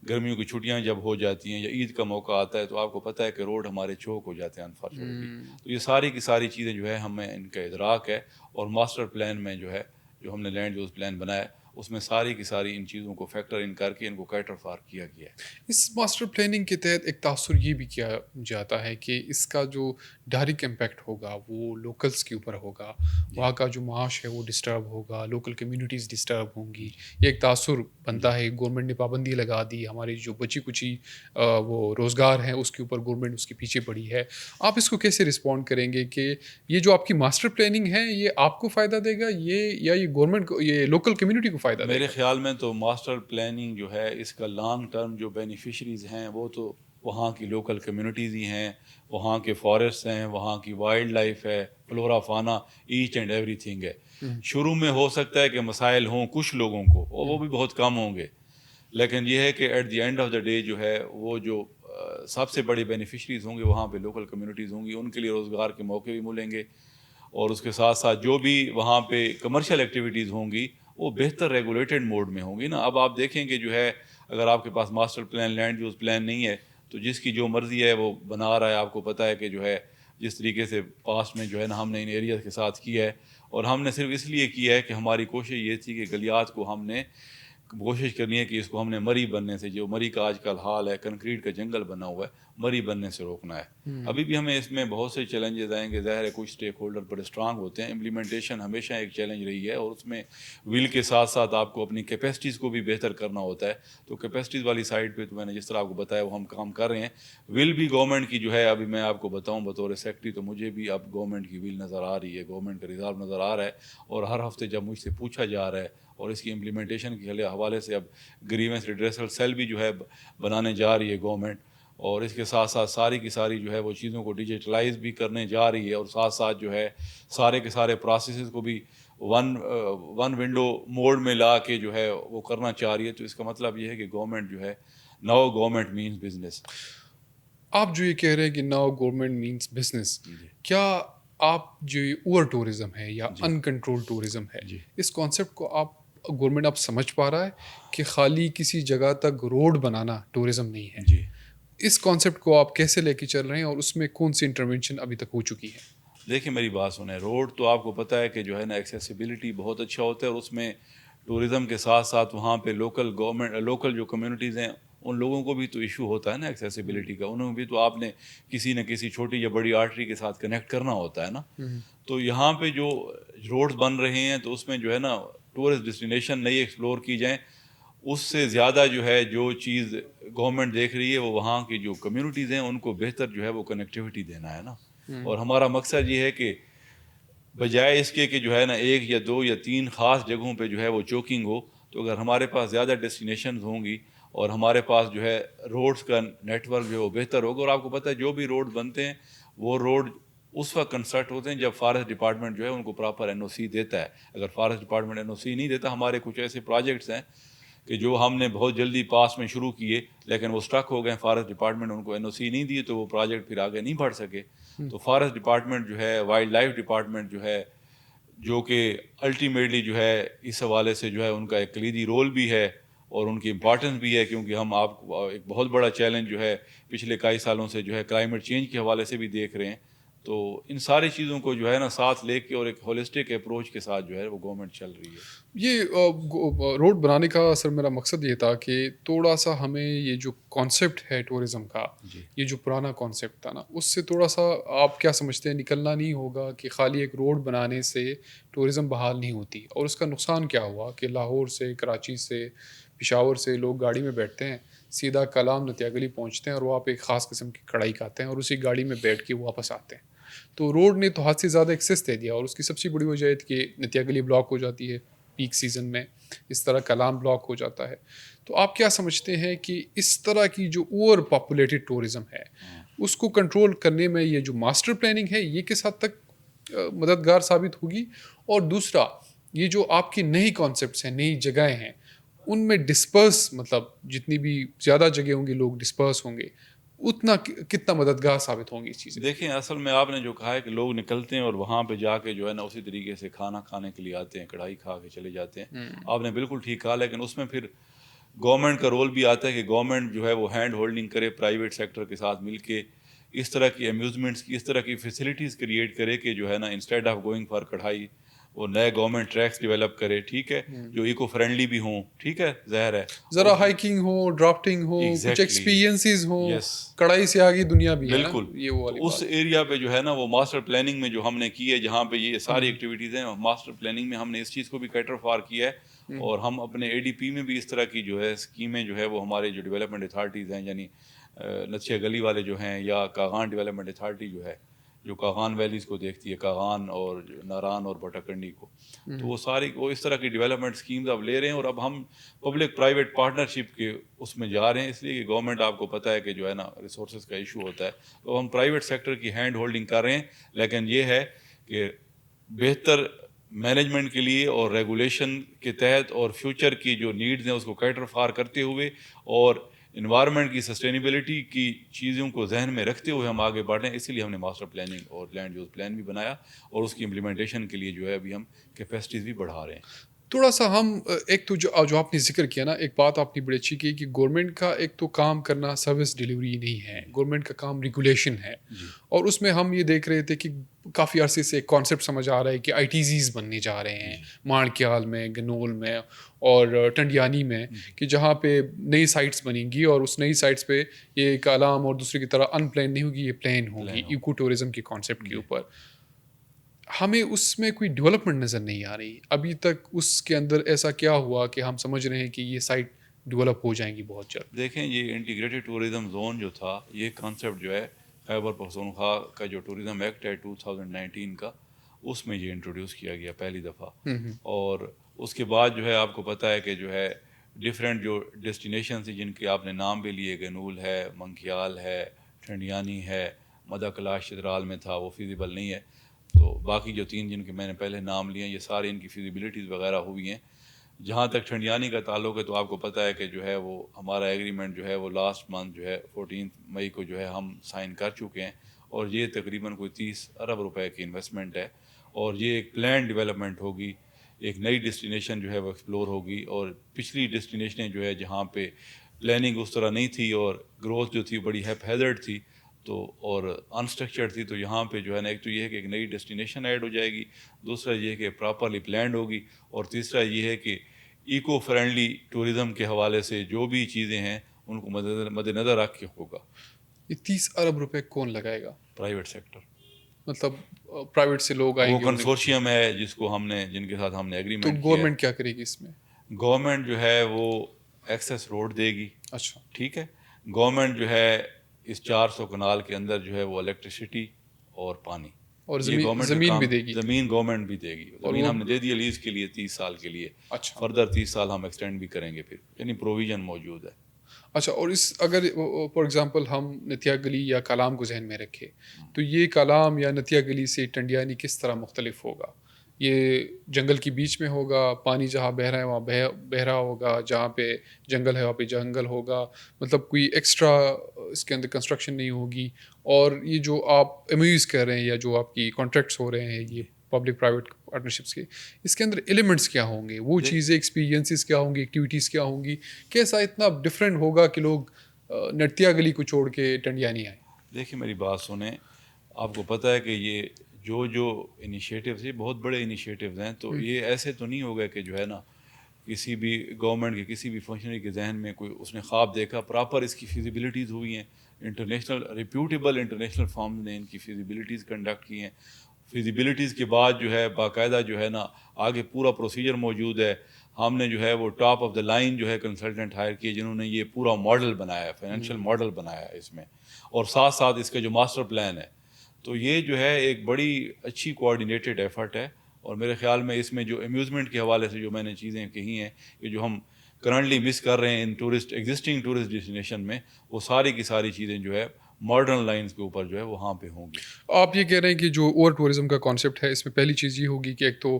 گرمیوں کی چھٹیاں جب ہو جاتی ہیں یا عید کا موقع آتا ہے، تو آپ کو پتہ ہے کہ روڈ ہمارے چوک ہو جاتے ہیں انفارچونیٹلی. تو یہ ساری کی ساری چیزیں جو ہے ہمیں ان کا ادراک ہے، اور ماسٹر پلان میں جو ہے جو ہم نے لینڈ یوز پلان بنایا اس میں ساری کی ساری ان چیزوں کو فیکٹر ان کر کے ان کو کیٹر فار کیا گیا ہے. اس ماسٹر پلاننگ کے تحت ایک تاثر یہ بھی کیا جاتا ہے کہ اس کا جو ڈائریکٹ امپیکٹ ہوگا وہ لوکلز کے اوپر ہوگا، وہاں کا جو معاش ہے وہ ڈسٹرب ہوگا، لوکل کمیونٹیز ڈسٹرب ہوں گی، یہ ایک تاثر بنتا ہے. گورنمنٹ نے پابندی لگا دی، ہماری جو بچی کچی وہ روزگار ہیں اس کے اوپر گورنمنٹ اس کے پیچھے پڑی ہے. آپ اس کو کیسے رسپونڈ کریں گے کہ یہ جو آپ کی ماسٹر پلاننگ ہے یہ آپ کو فائدہ دے گا، یہ گورنمنٹ کو، یہ لوکل کمیونٹی کو فائدہ دے گا؟ میرے خیال میں تو ماسٹر پلاننگ جو ہے اس کا لانگ ٹرم جو بینیفیشریز ہیں وہ تو وہاں کی لوکل کمیونٹیز ہی ہیں، وہاں کے فارسٹ ہیں، وہاں کی وائلڈ لائف ہے، flora fauna, each and everything ہے. شروع میں ہو سکتا ہے کہ مسائل ہوں کچھ لوگوں کو، اور وہ بھی بہت کم ہوں گے، لیکن یہ ہے کہ at the end of the day جو ہے وہ جو سب سے بڑی بینیفیشریز ہوں گے وہاں پہ لوکل کمیونٹیز ہوں گی، ان کے لیے روزگار کے موقع بھی ملیں گے، اور اس کے ساتھ ساتھ جو بھی وہاں پہ کمرشل ایکٹیویٹیز ہوں گی وہ بہتر ریگولیٹڈ موڈ میں ہوں گی نا. اب آپ دیکھیں کہ جو ہے اگر آپ کے پاس master plan land use plan نہیں ہے تو جس کی جو مرضی ہے وہ بنا رہا ہے. آپ کو پتہ ہے کہ جو ہے جس طریقے سے پاسٹ میں جو ہے نا ہم نے ان ایریاز کے ساتھ کیا ہے، اور ہم نے صرف اس لیے کیا ہے کہ ہماری کوشش یہ تھی کہ گلیات کو ہم نے کوشش کرنی ہے کہ اس کو ہم نے مری بننے سے، جو مری کا آج کل حال ہے، کنکریٹ کا جنگل بنا ہوا ہے، مری بننے سے روکنا ہے. ابھی بھی ہمیں اس میں بہت سے چیلنجز آئیں گے، ظاہر ہے کچھ اسٹیک ہولڈر بڑے اسٹرانگ ہوتے ہیں. امپلیمنٹیشن ہمیشہ ایک چیلنج رہی ہے، اور اس میں ول کے ساتھ ساتھ آپ کو اپنی کیپیسٹیز کو بھی بہتر کرنا ہوتا ہے. تو کیپیسٹیز والی سائڈ پہ تو میں نے جس طرح آپ کو بتایا وہ ہم کام کر رہے ہیں. ول بھی گورنمنٹ کی جو ہے، ابھی میں آپ کو بتاؤں بطور سیکٹری تو مجھے بھی اب گورنمنٹ کی ول نظر آ رہی ہے، گورنمنٹ کا ریزالو نظر آ رہا ہے، اور ہر ہفتے جب مجھ سے پوچھا جا رہا ہے، اور اس کی امپلیمنٹیشن کے حوالے سے اب گریونس ریڈریسل سیل بھی جو ہے بنانے جا رہی ہے گورنمنٹ، اور اس کے ساتھ ساتھ ساری کی ساری جو ہے وہ چیزوں کو ڈیجیٹلائز بھی کرنے جا رہی ہے، اور ساتھ ساتھ جو ہے سارے کے سارے پروسیسز کو بھی ون ونڈو موڈ میں لا کے جو ہے وہ کرنا چاہ رہی ہے. تو اس کا مطلب یہ ہے کہ گورنمنٹ جو ہے، ناؤ گورنمنٹ مینس بزنس. آپ جو یہ کہہ رہے ہیں کہ ناؤ گورنمنٹ مینس بزنس، کیا آپ جو یہ اوور ٹورزم ہے یا ان کنٹرول ٹورزم ہے، اس کانسیپٹ کو آپ گورنمنٹ اب سمجھ پا رہا ہے کہ خالی کسی جگہ تک روڈ بنانا ٹورزم نہیں ہے؟ جی، اس کانسیپٹ کو آپ کیسے لے کے چل رہے ہیں اور اس میں کون سی انٹرونشن ابھی تک ہو چکی ہے؟ دیکھیں میری بات سنیں، روڈ تو آپ کو پتہ ہے کہ جو ہے نا ایکسیسیبلٹی بہت اچھا ہوتا ہے، اور اس میں ٹورزم کے ساتھ ساتھ وہاں پہ لوکل جو کمیونٹیز ہیں ان لوگوں کو بھی تو ایشو ہوتا ہے نا ایکسیسیبلٹی کا. انہوں بھی تو آپ نے کسی نہ کسی چھوٹی یا بڑی آرٹری کے ساتھ کنیکٹ کرنا ہوتا ہے نا. تو یہاں پہ جو روڈز بن رہے ہیں تو اس میں جو ہے نا ٹورسٹ ڈیسٹینیشن نئی ایکسپلور کی جائیں. اس سے زیادہ جو ہے جو چیز گورنمنٹ دیکھ رہی ہے وہ وہاں کی جو کمیونٹیز ہیں ان کو بہتر جو ہے وہ کنیکٹیوٹی دینا ہے نا. اور ہمارا مقصد یہ ہے کہ بجائے اس کے کہ جو ہے نا 1 یا 2 یا 3 خاص جگہوں پہ جو ہے وہ چوکنگ ہو، تو اگر ہمارے پاس زیادہ ڈیسٹینیشنز ہوں گی اور ہمارے پاس جو ہے روڈز کا نیٹ ورک جو ہے وہ بہتر ہوگا. اور آپ کو پتہ ہے جو بھی روڈ بنتے ہیں وہ روڈ اس وقت کنسٹرکٹ ہوتے ہیں جب فارسٹ ڈپارٹمنٹ جو ہے ان کو پراپر این او سی دیتا ہے. اگر فارسٹ ڈپارٹمنٹ این او سی نہیں دیتا, ہمارے کچھ ایسے پروجیکٹس ہیں کہ جو ہم نے بہت جلدی پاس میں شروع کیے لیکن وہ سٹرک ہو گئے, فارسٹ ڈپارٹمنٹ ان کو این او سی نہیں دیے تو وہ پروجیکٹ پھر آگے نہیں بڑھ سکے. تو فارسٹ ڈپارٹمنٹ جو ہے, وائلڈ لائف ڈپارٹمنٹ جو ہے, جو کہ الٹیمیٹلی جو ہے اس حوالے سے جو ہے ان کا ایک کلیدی رول بھی ہے اور ان کی امپارٹنس بھی ہے, کیونکہ ہم آپ کو ایک بہت بڑا چیلنج جو ہے پچھلے کئی سالوں سے جو ہے کلائمیٹ چینج کے حوالے سے بھی دیکھ رہے ہیں. تو ان ساری چیزوں کو جو ہے نا ساتھ لے کے اور ایک ہولسٹک اپروچ کے ساتھ جو ہے وہ گورنمنٹ چل رہی ہے. یہ روڈ بنانے کا اصل میرا مقصد یہ تھا کہ تھوڑا سا ہمیں یہ جو کانسیپٹ ہے ٹورزم کا, یہ جو پرانا کانسیپٹ تھا نا, اس سے تھوڑا سا آپ کیا سمجھتے ہیں نکلنا نہیں ہوگا کہ خالی ایک روڈ بنانے سے ٹورزم بحال نہیں ہوتی. اور اس کا نقصان کیا ہوا کہ لاہور سے, کراچی سے, پشاور سے لوگ گاڑی میں بیٹھتے ہیں, سیدھا کلام نتیا گلی پہنچتے ہیں اور وہاں پہ ایک خاص قسم کی کڑھائی کھاتے ہیں اور اسی گاڑی میں بیٹھ کے واپس آتے ہیں. تو روڈ نے تو حد سے زیادہ ایکسیس دے دیا, اور اس کی سب سے بڑی وجہ ہے کہ نتیا گلی بلاک ہو جاتی ہے پیک سیزن میں, اس طرح کلام بلاک ہو جاتا ہے. تو آپ کیا سمجھتے ہیں کہ اس طرح کی جو اوور پاپولیٹڈ ٹورزم ہے اس کو کنٹرول کرنے میں یہ جو ماسٹر پلاننگ ہے یہ کس حد تک مددگار ثابت ہوگی؟ اور دوسرا یہ جو آپ کی نئی کانسیپٹس ہیں, نئی جگہیں ہیں, ان میں ڈسپرس مطلب جتنی بھی زیادہ جگہ ہوں گی لوگ ڈسپرس ہوں گے, اتنا کتنا مددگار ثابت ہوں گی اس چیزیں؟ دیکھیں اصل میں آپ نے جو کہا ہے کہ لوگ نکلتے ہیں اور وہاں پہ جا کے جو ہے نا اسی طریقے سے کھانا کھانے کے لیے آتے ہیں, کڑھائی کھا کے چلے جاتے ہیں. آپ نے بالکل ٹھیک کہا, لیکن اس میں پھر گورنمنٹ کا رول بھی آتا ہے کہ گورنمنٹ جو ہے وہ ہینڈ ہولڈنگ کرے پرائیویٹ سیکٹر کے ساتھ مل کے, اس طرح کی امیوزمنٹس کی, اس طرح کی فیسلٹیز کریٹ کرے کہ جو ہے نا انسٹیڈ آف گوئنگ فار کڑھائی وہ نئے گورنمنٹ ٹریکس ڈیولپ کرے, ٹھیک ہے, جو ایکو فرینڈلی بھی ہوں, ٹھیک ہے, ظاہر ہے ذرا ہائکنگ ہو, ڈرافٹنگ ہو, کچھ ایکسپیرینسز ہوں, کڑھائی سے آگے دنیا بھی ہے نا, بالکل. یہ وہ والی تو اس ایریا پہ جو ہے نا وہ ماسٹر پلاننگ میں جو ہم نے کی ہے, جہاں پہ یہ ساری ایکٹیویٹیز ہیں, ماسٹر پلاننگ میں ہم نے اس چیز کو بھی کیٹر فار کیا ہے. اور ہم اپنے اے ڈی پی میں بھی اس طرح کی جو ہے اسکیمیں جو ہے وہ ہمارے جو ڈیولپمنٹ اتھارٹیز ہیں, یعنی نتیا گلی والے جو ہیں, یا کاغان ڈیولپمنٹ اتھارٹی جو ہے جو کاغان ویلیز کو دیکھتی ہے, کاغان اور ناران اور بٹاکنڈی کو, تو وہ ساری وہ اس طرح کی ڈیولپمنٹ اسکیمز اب لے رہے ہیں. اور اب ہم پبلک پرائیویٹ پارٹنرشپ کے اس میں جا رہے ہیں, اس لیے کہ گورنمنٹ آپ کو پتہ ہے کہ جو ہے نا ریسورسز کا ایشو ہوتا ہے, تو ہم پرائیویٹ سیکٹر کی ہینڈ ہولڈنگ کر رہے ہیں. لیکن یہ ہے کہ بہتر مینجمنٹ کے لیے اور ریگولیشن کے تحت اور فیوچر کی جو نیڈز ہیں اس کو کیٹر فار کرتے ہوئے اور انوائرمنٹ کی سسٹینیبلٹی کی چیزوں کو ذہن میں رکھتے ہوئے ہم آگے بڑھ رہے ہیں. اسی لیے ہم نے ماسٹر پلاننگ اور لینڈ یوز پلان بھی بنایا, اور اس کی امپلیمنٹیشن کے لیے جو ہے ابھی ہم کیپیسٹیز بھی بڑھا رہے ہیں. تھوڑا سا ہم ایک تو جو آپ نے ذکر کیا نا, ایک بات آپ نے بڑی اچھی کی کہ گورنمنٹ کا ایک تو کام کرنا سروس ڈیلیوری نہیں ہے, گورنمنٹ کا کام ریگولیشن ہے. اور اس میں ہم یہ دیکھ رہے تھے کہ کافی عرصے سے ایک کانسیپٹ سمجھ آ رہا ہے کہ آئی ٹی زیز بننے جا رہے ہیں مانڈکیال میں, گنول میں اور ٹنڈیانی میں, کہ جہاں پہ نئی سائٹس بنیں گی اور اس نئی سائٹس پہ یہ ایک علام اور دوسرے کی طرح ان پلان نہیں ہوگی, یہ پلان ہوگی ایکو ٹورزم کے کانسیپٹ کے اوپر. ہمیں اس میں کوئی ڈیولپمنٹ نظر نہیں آ رہی ابھی تک. اس کے اندر ایسا کیا ہوا کہ ہم سمجھ رہے ہیں کہ یہ سائٹ ڈیولپ ہو جائیں گی بہت جلد؟ دیکھیں یہ انٹیگریٹڈ ٹورزم زون جو تھا, یہ کانسیپٹ جو ہے خیبر پختونخوا کا جو ٹورزم ایکٹ ہے 2019 کا, اس میں یہ انٹروڈیوس کیا گیا پہلی دفعہ. اور اس کے بعد جو ہے آپ کو پتہ ہے کہ جو ہے ڈفرینٹ جو ڈیسٹینیشنز ہیں جن کے آپ نے نام بھی لیے, گنول ہے, منکیال ہے, ٹھنڈیانی ہے, مدہ کلاش چترال میں تھا, وہ فیزیبل نہیں ہے. تو باقی جو 3 جن کے میں نے پہلے نام لیے ہیں یہ سارے ان کی فیزیبلٹیز وغیرہ ہوئی ہیں. جہاں تک ٹھنڈیانی کا تعلق ہے تو آپ کو پتہ ہے کہ جو ہے وہ ہمارا ایگریمنٹ جو ہے وہ لاسٹ منتھ جو ہے 14 مئی کو جو ہے ہم سائن کر چکے ہیں, اور یہ تقریباً کوئی 30 ارب روپے کی انویسٹمنٹ ہے. اور یہ ایک پلان ڈیولپمنٹ ہوگی, ایک نئی ڈیسٹینیشن جو ہے وہ ایکسپلور ہوگی. اور پچھلی ڈیسٹینیشنیں جو ہے جہاں پہ پلاننگ اس طرح نہیں تھی اور گروتھ جو تھی بڑی ہیپ ہیزرڈ تھی تو اور انسٹرکچرڈ تھی, تو یہاں پہ جو ہے نا ایک تو یہ ہے کہ ایک نئی ڈیسٹینیشن ایڈ ہو جائے گی, دوسرا یہ ہے کہ پراپرلی پلانڈ ہوگی, اور تیسرا یہ ہے کہ ایکو فرینڈلی ٹورزم کے حوالے سے جو بھی چیزیں ہیں ان کو مد نظر رکھ کے ہوگا. یہ 30 ارب روپے کون لگائے گا؟ پرائیویٹ سیکٹر, مطلب پرائیویٹ سے لوگ آئیں وہ گے. کنسورشیم ہے جس کو ہم نے جن کے ساتھ ہم نے تو ایگریمنٹ کیا. گورنمنٹ کیا کرے گی اس میں؟ گورنمنٹ جو ہے وہ ایکسیس روڈ دے گی. اچھا, ٹھیک ہے. گورنمنٹ جو ہے اس 400 کنال کے اندر جو ہے وہ الیکٹریسٹی اور پانی اور یہ گورنمنٹ کا زمین کام، بھی دے گی، زمین گورنمنٹ بھی دے گی. اور زمین وہ ہم نے دے دی لیز کے لیے 30 سال کے لیے، اچھا فردر 30 سال ہم ایکسٹینڈ بھی کریں گے پھر، یعنی پروویژن موجود ہے. اچھا. اور اس اگر فار ایگزامپل ہم نتیا گلی یا کالام کو ذہن میں رکھے تو یہ کالام یا نتیا گلی سے ٹنڈیانی کس طرح مختلف ہوگا؟ یہ جنگل کے بیچ میں ہوگا، پانی جہاں بہہ رہا ہے وہاں بہہ رہا ہوگا، جہاں پہ جنگل ہے وہاں پہ جنگل ہوگا، مطلب کوئی ایکسٹرا اس کے اندر کنسٹرکشن نہیں ہوگی. اور یہ جو آپ امیوز کر رہے ہیں یا جو آپ کی کانٹریکٹس ہو رہے ہیں یہ پبلک پرائیویٹ پارٹنرشپس کے، اس کے اندر ایلیمنٹس کیا ہوں گے، وہ چیزیں ایکسپیرینسز کیا ہوں گی، ایکٹیویٹیز کیا ہوں گی، کیسا اتنا ڈفرینٹ ہوگا کہ لوگ نتیا گلی کو چھوڑ کے ٹنڈیانی آئیں؟ دیکھیے میری بات سنیں، آپ کو پتہ ہے کہ یہ جو انیشیٹوز، یہ بہت بڑے انیشیٹوز ہیں، تو یہ ایسے تو نہیں ہوگا کہ جو ہے نا کسی بھی گورنمنٹ کے کسی بھی فنکشنری کے ذہن میں کوئی اس نے خواب دیکھا، پراپر اس کی فیزیبلٹیز ہوئی ہیں، انٹرنیشنل ریپیوٹیبل انٹرنیشنل فارمز نے ان کی فیزیبلٹیز کنڈکٹ کی ہیں. فیزیبلٹیز کے بعد جو ہے باقاعدہ جو ہے نا آگے پورا پروسیجر موجود ہے. ہم نے جو ہے وہ ٹاپ آف دا لائن جو ہے کنسلٹنٹ ہائر کیے جنہوں نے یہ پورا ماڈل بنایا ہے، فائنینشیل ماڈل بنایا ہے اس میں، اور ساتھ ساتھ اس کا جو ماسٹر پلان ہے. تو یہ جو ہے ایک بڑی اچھی کوآرڈینیٹڈ ایفرٹ ہے. اور میرے خیال میں اس میں جو امیوزمنٹ کے حوالے سے جو میں نے چیزیں کہی ہیں کہ جو ہم کرنٹلی مس کر رہے ہیں ان ایگزسٹنگ ٹورسٹ ڈیسٹینیشن میں، وہ ساری کی ساری چیزیں جو ہے ماڈرن لائنز کے اوپر جو ہے وہاں پہ ہوں گی. آپ یہ کہہ رہے ہیں کہ جو اوور ٹورزم کا کانسیپٹ ہے اس میں پہلی چیز یہ ہوگی کہ ایک تو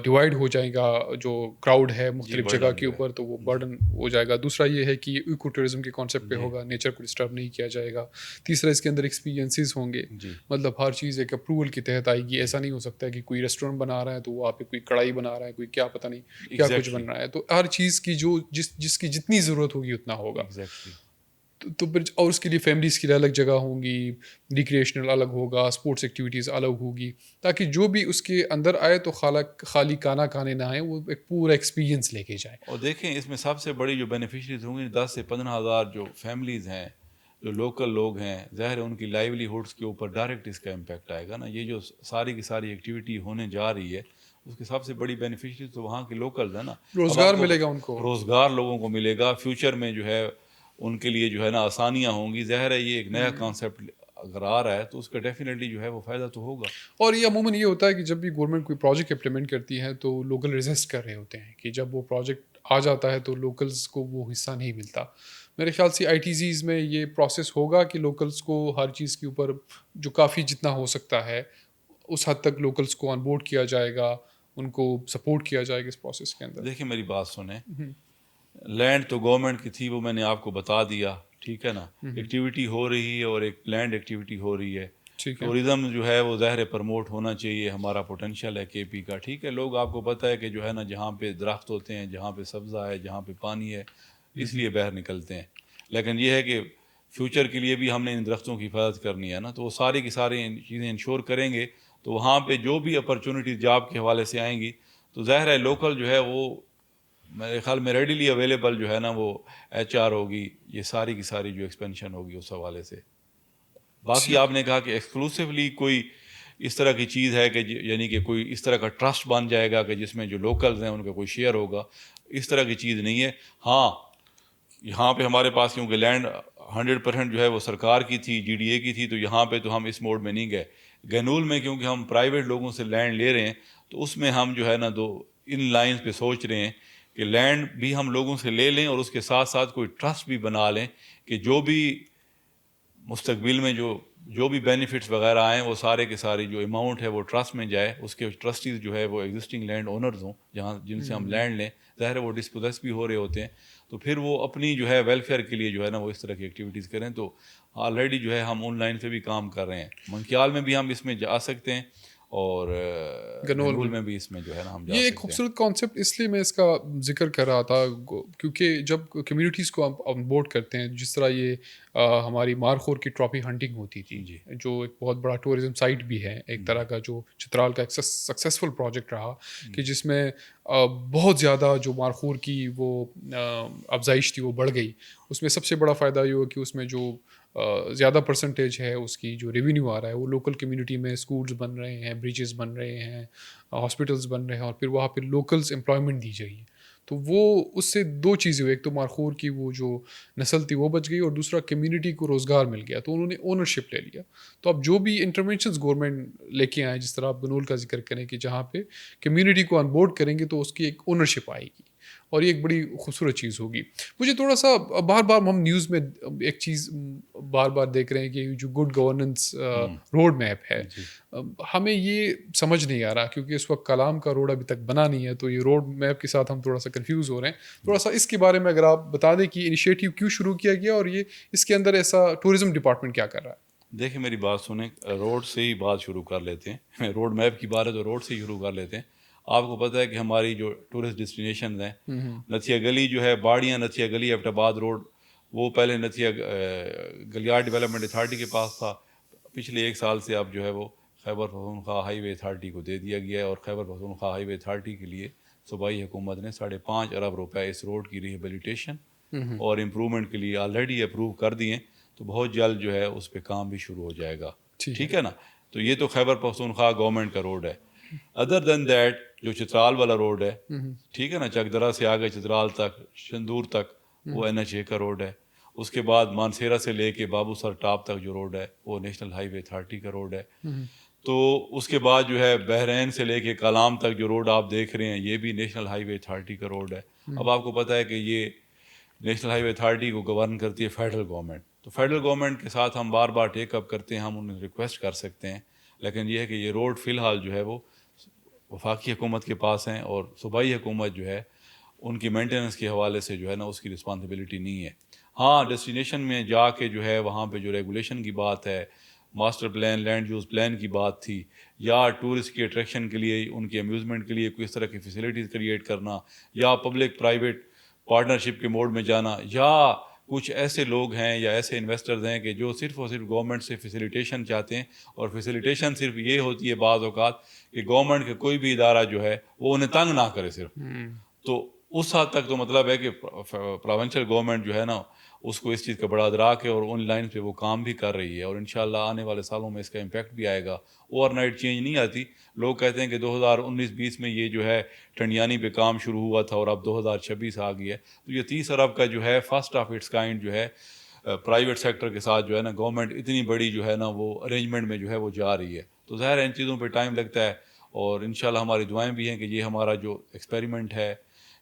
ڈیوائڈ ہو جائے گا جو کراؤڈ ہے مختلف جگہ کے اوپر، تو وہ برڈن ہو جائے گا. دوسرا یہ ہے کہ ایکو ٹورزم کے کانسیپٹ پہ ہوگا، نیچر کو ڈسٹرب نہیں کیا جائے گا. تیسرا اس کے اندر ایکسپیرینسز ہوں گے، مطلب ہر چیز ایک اپروول کے تحت آئے گی. ایسا نہیں ہو سکتا ہے کہ کوئی ریسٹورینٹ بنا رہا ہے تو وہاں پہ کوئی کڑھائی بنا رہا ہے، کوئی کیا پتہ نہیں کیا کچھ بن رہا ہے. تو ہر چیز کی جو جس کی جتنی ضرورت ہوگی اتنا ہوگا. تو پھر اور اس کے لیے فیملیز کے لیے الگ جگہ ہوں گی، ریکریشنل الگ ہوگا، اسپورٹس ایکٹیویٹیز الگ ہوگی، تاکہ جو بھی اس کے اندر آئے تو خالی کھانا کھانے نہ آئے، وہ ایک پورا ایکسپیرینس لے کے جائے. اور دیکھیں اس میں سب سے بڑی جو بینیفیشریز ہوں گی 10 سے 15,000 جو فیملیز ہیں، جو لوکل لوگ ہیں، ظاہر ہے ان کی لائیولی ہوڈس کے اوپر ڈائریکٹ اس کا امپیکٹ آئے گا نا. یہ جو ساری کی ساری ایکٹیویٹی ہونے جا رہی ہے اس کی سب سے بڑی بینیفیشریز تو وہاں کے لوکلز ہیں نا. روزگار ملے گا ان کو، روزگار لوگوں کو ملے گا، فیوچر میں جو ہے ان کے لیے جو ہے نا آسانیاں ہوں گی. ظاہر ہے یہ ایک نیا کانسیپٹ اگر آ رہا ہے تو اس کا ڈیفینیٹلی جو ہے وہ فائدہ تو ہوگا. اور یہ عموماً یہ ہوتا ہے کہ جب بھی گورنمنٹ کوئی پروجیکٹ امپلیمنٹ کرتی ہے تو لوکل ریزسٹ کر رہے ہوتے ہیں کہ جب وہ پروجیکٹ آ جاتا ہے تو لوکلز کو وہ حصہ نہیں ملتا. میرے خیال سے آئی ٹی زیز میں یہ پروسیس ہوگا کہ لوکلز کو ہر چیز کے اوپر جو کافی جتنا ہو سکتا ہے اس حد تک لوکلز کو آن بورڈ کیا جائے گا، ان کو سپورٹ کیا جائے گا اس پروسیس کے اندر. دیکھیں میری بات سنیں، لینڈ تو گورنمنٹ کی تھی، وہ میں نے آپ کو بتا دیا، ٹھیک ہے نا. ایکٹیویٹی ہو رہی ہے اور ایک پلانڈ ایکٹیویٹی ہو رہی ہے. ٹورزم جو ہے وہ ظاہر پروموٹ ہونا چاہیے، ہمارا پوٹینشیل ہے کے پی کا، ٹھیک ہے. لوگ آپ کو پتہ ہے کہ جو ہے نا جہاں پہ درخت ہوتے ہیں، جہاں پہ سبزہ ہے، جہاں پہ پانی ہے، اس لیے باہر نکلتے ہیں. لیکن یہ ہے کہ فیوچر کے لیے بھی ہم نے ان درختوں کی حفاظت کرنی ہے نا. تو وہ ساری کی ساری چیزیں انشور کریں گے تو وہاں پہ جو بھی اپرچونیٹیز جاب کے حوالے سے آئیں گی تو ظاہر ہے لوکل جو ہے وہ میرے خیال میں ریڈیلی اویلیبل جو ہے نا وہ ایچ آر ہوگی، یہ ساری کی ساری جو ایکسپینشن ہوگی اس حوالے سے. باقی آپ نے کہا کہ ایکسکلوسیولی کوئی اس طرح کی چیز ہے کہ یعنی کہ کوئی اس طرح کا ٹرسٹ بن جائے گا کہ جس میں جو لوکلز ہیں ان کا کوئی شیئر ہوگا، اس طرح کی چیز نہیں ہے. ہاں یہاں پہ ہمارے پاس کیونکہ لینڈ 100% جو ہے وہ سرکار کی تھی، جی ڈی اے کی تھی، تو یہاں پہ تو ہم اس موڈ میں نہیں گئے. گنول میں کیونکہ ہم پرائیویٹ لوگوں سے لینڈ لے رہے ہیں تو اس میں ہم جو ہے نا ان لائنز پہ سوچ رہے ہیں کہ لینڈ بھی ہم لوگوں سے لے لیں اور اس کے ساتھ ساتھ کوئی ٹرسٹ بھی بنا لیں کہ جو بھی مستقبل میں جو بھی بینیفٹس وغیرہ آئیں وہ سارے کے سارے جو اماؤنٹ ہے وہ ٹرسٹ میں جائے. اس کے ٹرسٹیز جو ہے وہ ایگزسٹنگ لینڈ اونرز ہوں جن سے ہم لینڈ لیں. ظاہر ہے وہ ڈسپوزیس بھی ہو رہے ہوتے ہیں تو پھر وہ اپنی جو ہے ویلفیئر کے لیے جو ہے نا وہ اس طرح کی ایکٹیویٹیز کریں. تو آلریڈی جو ہے ہم آن لائن پہ بھی کام کر رہے ہیں. منکیال میں بھی ہم اس میں جا سکتے ہیں اور گنول میں بھی اس میں جو ہے نا ہم جا سکتے ہیں. یہ ایک خوبصورت کانسیپٹ اس لیے میں اس کا ذکر کر رہا تھا کیونکہ جب کمیونٹیز کو آپ آن بورڈ کرتے ہیں، جس طرح یہ ہماری مارخور کی ٹراپی ہنٹنگ ہوتی تھی جو ایک بہت بڑا ٹورزم سائٹ بھی ہے ایک طرح کا، جو چترال کا ایک سکسیسفل پروجیکٹ رہا کہ جس میں بہت زیادہ جو مارخور کی وہ افزائش تھی وہ بڑھ گئی. اس میں سب سے بڑا فائدہ یہ ہوا کہ اس میں جو زیادہ پرسنٹیج ہے اس کی جو ریونیو آ رہا ہے وہ لوکل کمیونٹی میں اسکولز بن رہے ہیں، بریجز بن رہے ہیں، ہاسپٹلز بن رہے ہیں، اور پھر وہاں پہ لوکلز امپلائمنٹ دی جائے. تو وہ اس سے دو چیزیں ہوئی، ایک تو مارخور کی وہ جو نسل تھی وہ بچ گئی، اور دوسرا کمیونٹی کو روزگار مل گیا، تو انہوں نے اونرشپ لے لیا. تو اب جو بھی انٹرونشنز گورنمنٹ لے کے آئیں، جس طرح آپ بنول کا ذکر کریں کہ جہاں پہ کمیونٹی کو آن بورڈ کریں گے تو اس کی ایک اونرشپ آئے گی، اور یہ ایک بڑی خوبصورت چیز ہوگی. مجھے تھوڑا سا بار بار ہم نیوز میں ایک چیز بار بار دیکھ رہے ہیں کہ جو گڈ گورننس روڈ میپ ہے، جی ہمیں یہ سمجھ نہیں آ رہا کیونکہ اس وقت کلام کا روڈ ابھی تک بنا نہیں ہے، تو یہ روڈ میپ کے ساتھ ہم تھوڑا سا کنفیوز ہو رہے ہیں. تھوڑا سا اس کے بارے میں اگر آپ بتا دیں کہ انیشیٹو کیوں شروع کیا گیا، اور یہ اس کے اندر ایسا ٹورزم ڈپارٹمنٹ کیا کر رہا ہے. دیکھیں میری بات سنیں، روڈ سے ہی بات شروع کر لیتے ہیں. روڈ میپ کی بات ہے تو روڈ سے ہی شروع کر لیتے ہیں. آپ کو پتہ ہے کہ ہماری جو ٹورسٹ ڈیسٹینیشنز ہیں، نتھیا گلی جو ہے، باڑیاں نتھیا گلی ایبٹ آباد روڈ، وہ پہلے نتھیا گلیار ڈیولپمنٹ اتھارٹی کے پاس تھا. پچھلے 1 سال سے اب جو ہے وہ خیبر پختونخوا ہائی وے اتھارٹی کو دے دیا گیا ہے، اور خیبر پختونخوا ہائی وے اتھارٹی کے لیے صوبائی حکومت نے 5.5 ارب روپے اس روڈ کی ریہیبلیٹیشن اور امپرومنٹ کے لیے آلریڈی اپروو کر دیے. تو بہت جلد جو ہے اس پہ کام بھی شروع ہو جائے گا. ٹھیک ہے نا. تو یہ تو خیبر پختونخوا گورنمنٹ کا روڈ ہے. ادر دین دیٹ جو چترال والا روڈ ہے، ٹھیک ہے نا، چکدرا سے آگے چترال تک، شندور تک، وہ NH-A کا روڈ ہے. اس کے بعد مانسیرا سے لے کے بابو سر ٹاپ تک جو روڈ ہے وہ نیشنل ہائی وے اتھارٹی کا روڈ ہے. تو اس کے بعد جو ہے بحرین سے لے کے کلام تک جو روڈ آپ دیکھ رہے ہیں یہ بھی نیشنل ہائی وے اتھارٹی کا روڈ ہے. اب آپ کو پتہ ہے کہ یہ نیشنل ہائی وے اتھارٹی کو گورن کرتی ہے فیڈرل گورنمنٹ. تو فیڈرل گورنمنٹ کے ساتھ ہم بار بار ٹیک اپ کرتے ہیں، ہم انہیں ریکویسٹ کر سکتے ہیں، لیکن یہ ہے کہ یہ روڈ فی الحال جو ہے وہ وفاقی حکومت کے پاس ہیں، اور صوبائی حکومت جو ہے ان کی مینٹیننس کے حوالے سے جو ہے نا اس کی رسپانسبلٹی نہیں ہے. ہاں ڈیسٹینیشن میں جا کے جو ہے وہاں پہ جو ریگولیشن کی بات ہے، master plan, land use plan کی بات تھی، یا ٹورسٹ کی اٹریکشن کے لیے، ان کے امیوزمنٹ کے لیے کوئی اس طرح کی فیسلٹیز کریٹ کرنا، یا پبلک پرائیویٹ پارٹنرشپ کے موڈ میں جانا، یا کچھ ایسے لوگ ہیں یا ایسے انویسٹرز ہیں کہ جو صرف اور صرف گورنمنٹ سے فیسیلیٹیشن چاہتے ہیں. اور فیسیلیٹیشن صرف یہ ہوتی ہے بعض اوقات کہ گورنمنٹ کا کوئی بھی ادارہ جو ہے وہ انہیں تنگ نہ کرے صرف. تو اس حد تک تو مطلب ہے کہ پروونشل گورنمنٹ جو ہے نا اس کو اس چیز کا بڑا ادراک ہے، اور ان لائن پہ وہ کام بھی کر رہی ہے، اور انشاءاللہ آنے والے سالوں میں اس کا امپیکٹ بھی آئے گا. اوور نائٹ چینج نہیں آتی. لوگ کہتے ہیں کہ 2019-20 میں یہ جو ہے ٹنڈیانی پہ کام شروع ہوا تھا اور اب 2026 آ گیا ہے. تو یہ 30 ارب کا جو ہے فرسٹ آف اٹس کائنڈ جو ہے پرائیویٹ سیکٹر کے ساتھ جو ہے نا گورنمنٹ اتنی بڑی جو ہے نا وہ ارینجمنٹ میں جو ہے وہ جا رہی ہے. تو ظاہر ہے ان چیزوں پہ ٹائم لگتا ہے، اور انشاءاللہ ہماری دعائیں بھی ہیں کہ یہ ہمارا جو ایکسپیریمنٹ ہے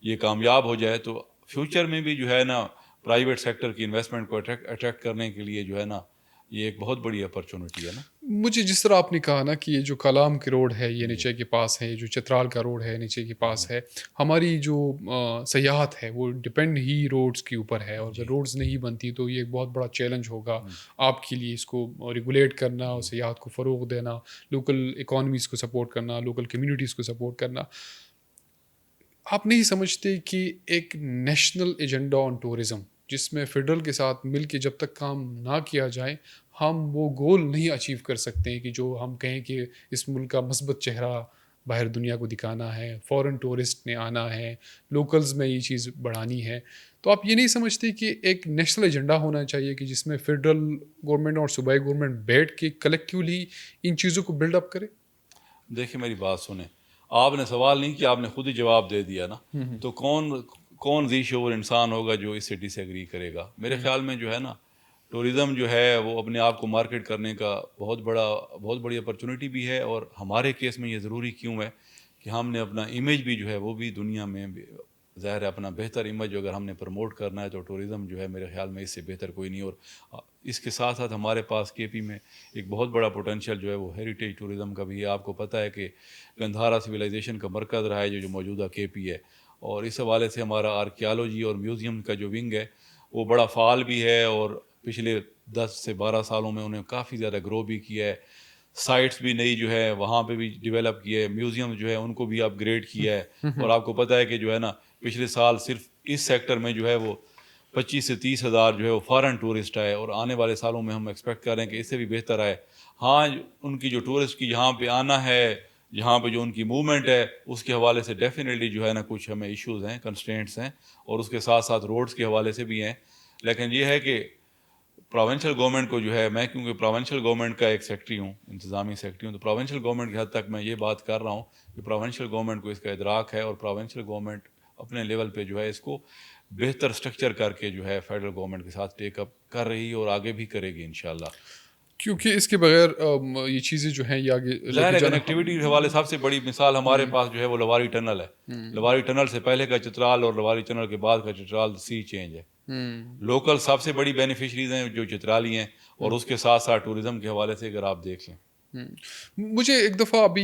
یہ کامیاب ہو جائے، تو فیوچر میں بھی جو ہے نا پرائیویٹ سیکٹر کی انویسٹمنٹ کو اٹریکٹ کرنے کے لیے جو ہے نا یہ ایک بہت بڑی اپرچونٹی ہے نا. مجھے جس طرح آپ نے کہا نا کہ یہ جو کلام کے روڈ ہے یہ نیچے کے پاس ہے، جو چترال کا روڈ ہے نیچے کے پاس ہے، ہماری جو سیاحت ہے وہ ڈپینڈ ہی روڈز کے اوپر ہے، اور اگر روڈز نہیں بنتی تو یہ ایک بہت بڑا چیلنج ہوگا آپ کے لیے، اس کو ریگولیٹ کرنا اور سیاحت کو فروغ دینا، لوکل اکانومیز کو سپورٹ کرنا، لوکل کمیونٹیز کو سپورٹ کرنا. آپ نہیں سمجھتے کہ ایک نیشنل ایجنڈا آن ٹورزم جس میں فیڈرل کے ساتھ مل کے جب تک کام نہ کیا جائے ہم وہ گول نہیں اچیو کر سکتے ہیں کہ جو ہم کہیں کہ اس ملک کا مثبت چہرہ باہر دنیا کو دکھانا ہے، فورن ٹورسٹ نے آنا ہے، لوکلز میں یہ چیز بڑھانی ہے. تو آپ یہ نہیں سمجھتے کہ ایک نیشنل ایجنڈا ہونا چاہیے کہ جس میں فیڈرل گورنمنٹ اور صوبائی گورنمنٹ بیٹھ کے کلیکٹیولی ان چیزوں کو بلڈ اپ کرے؟ دیکھیں میری بات سنیں، آپ نے سوال نہیں کیا، آپ نے خود ہی جواب دے دیا نا. تو کون ذی شعور انسان ہوگا جو اس سے ڈس ایگری کرے گا؟ میرے خیال میں جو ہے نا ٹورزم جو ہے وہ اپنے آپ کو مارکیٹ کرنے کا بہت بڑی اپرچونٹی بھی ہے. اور ہمارے کیس میں یہ ضروری کیوں ہے کہ ہم نے اپنا امیج بھی جو ہے وہ بھی دنیا میں ظاہر ہے اپنا بہتر امیج اگر ہم نے پروموٹ کرنا ہے تو ٹورزم جو ہے میرے خیال میں اس سے بہتر کوئی نہیں. اور اس کے ساتھ ساتھ ہمارے پاس KP میں ایک بہت بڑا پوٹینشیل جو ہے وہ ہیریٹیج ٹورزم کا بھی ہے. آپ کو پتہ ہے کہ گندھارا سویلائزیشن کا مرکز رہا ہے جو موجودہ KP ہے، اور اس حوالے سے ہمارا آرکیالوجی اور میوزیم کا جو ونگ ہے وہ بڑا فعال بھی ہے، اور پچھلے 10 سے 12 سالوں میں انہیں کافی زیادہ گرو بھی کیا ہے. سائٹس بھی نئی جو ہے وہاں پہ بھی ڈیولپ کیے، میوزیم جو ہے ان کو بھی اپ گریڈ کیا ہے. اور آپ کو پتہ ہے کہ جو ہے نا پچھلے سال صرف اس سیکٹر میں جو ہے وہ 25 سے 30 ہزار جو ہے وہ فارن ٹورسٹ آئے، اور آنے والے سالوں میں ہم ایکسپیکٹ کر رہے ہیں کہ اس سے بھی بہتر آئے. ہاں ان کی جو ٹورسٹ کی یہاں پہ آنا ہے، یہاں پہ جو ان کی موومنٹ ہے اس کے حوالے سے ڈیفینیٹلی جو ہے نا کچھ ہمیں ایشوز ہیں، کنسٹرینٹس ہیں، اور اس کے ساتھ ساتھ روڈز کے حوالے سے بھی ہیں. لیکن یہ ہے کہ پروونشل گورنمنٹ کو جو ہے، میں کیونکہ پروونشل گورنمنٹ کا ایک سیکٹری ہوں، انتظامی سیکٹری ہوں، تو پروونشل گورنمنٹ کی حد تک میں یہ بات کر رہا ہوں کہ پروونشل گورنمنٹ کو اس کا ادراک ہے، اور پروونشل گورنمنٹ اپنے لیول پہ جو ہے اس کو بہتر سٹرکچر کر کے جو ہے فیڈرل گورنمنٹ کے ساتھ ٹیک اپ کر رہی ہے اور آگے بھی کرے گی انشاءاللہ. کیونکہ اس کے بغیر یہ چیزیں جو ہیں یہ آگے لے ظاہر کے ہے جانا. کنیکٹیوٹی کے حوالے سب سے بڑی مثال ہمارے پاس جو ہے وہ لواری ٹنل ہے. لواری ٹنل سے پہلے کا چترال اور لواری ٹنل کے بعد کا چترال سی چینج ہے. لوکل سب سے بڑی بینیفیشریز ہیں جو چترالی ہیں, اور اس کے ساتھ ساتھ ٹورزم کے حوالے سے اگر آپ دیکھ لیں. مجھے ایک دفعہ ابھی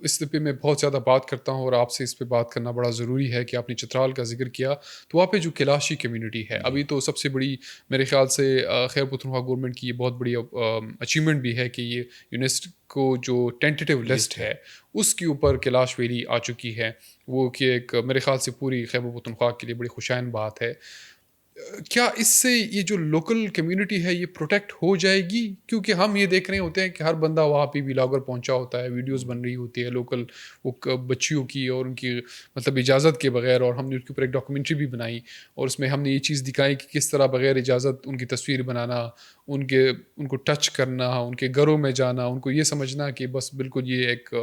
اس پہ میں بہت زیادہ بات کرتا ہوں اور آپ سے اس پہ بات کرنا بڑا ضروری ہے کہ آپ نے چترال کا ذکر کیا, تو وہاں پہ جو کیلاشی کمیونٹی ہے ابھی تو سب سے بڑی میرے خیال سے خیبر پختونخوا گورنمنٹ کی یہ بہت بڑی اچیومنٹ بھی ہے کہ یہ یونیسکو جو ٹینٹیٹیو لسٹ ہے اس کے اوپر کیلاش ویلی آ چکی ہے, وہ کہ ایک میرے خیال سے پوری خیبر پختونخوا کے لیے بڑی خوشائن بات ہے. کیا اس سے یہ جو لوکل کمیونٹی ہے یہ پروٹیکٹ ہو جائے گی؟ کیونکہ ہم یہ دیکھ رہے ہوتے ہیں کہ ہر بندہ وہاں پہ ولاگر پہنچا ہوتا ہے, ویڈیوز بن رہی ہوتی ہے لوکل وہ بچیوں کی اور ان کی مطلب اجازت کے بغیر, اور ہم نے ان کے اوپر ایک ڈاکومنٹری بھی بنائی اور اس میں ہم نے یہ چیز دکھائی کہ کس طرح بغیر اجازت ان کی تصویر بنانا, ان کو ٹچ کرنا, ان کے گھروں میں جانا, ان کو یہ سمجھنا کہ بس بالکل یہ ایک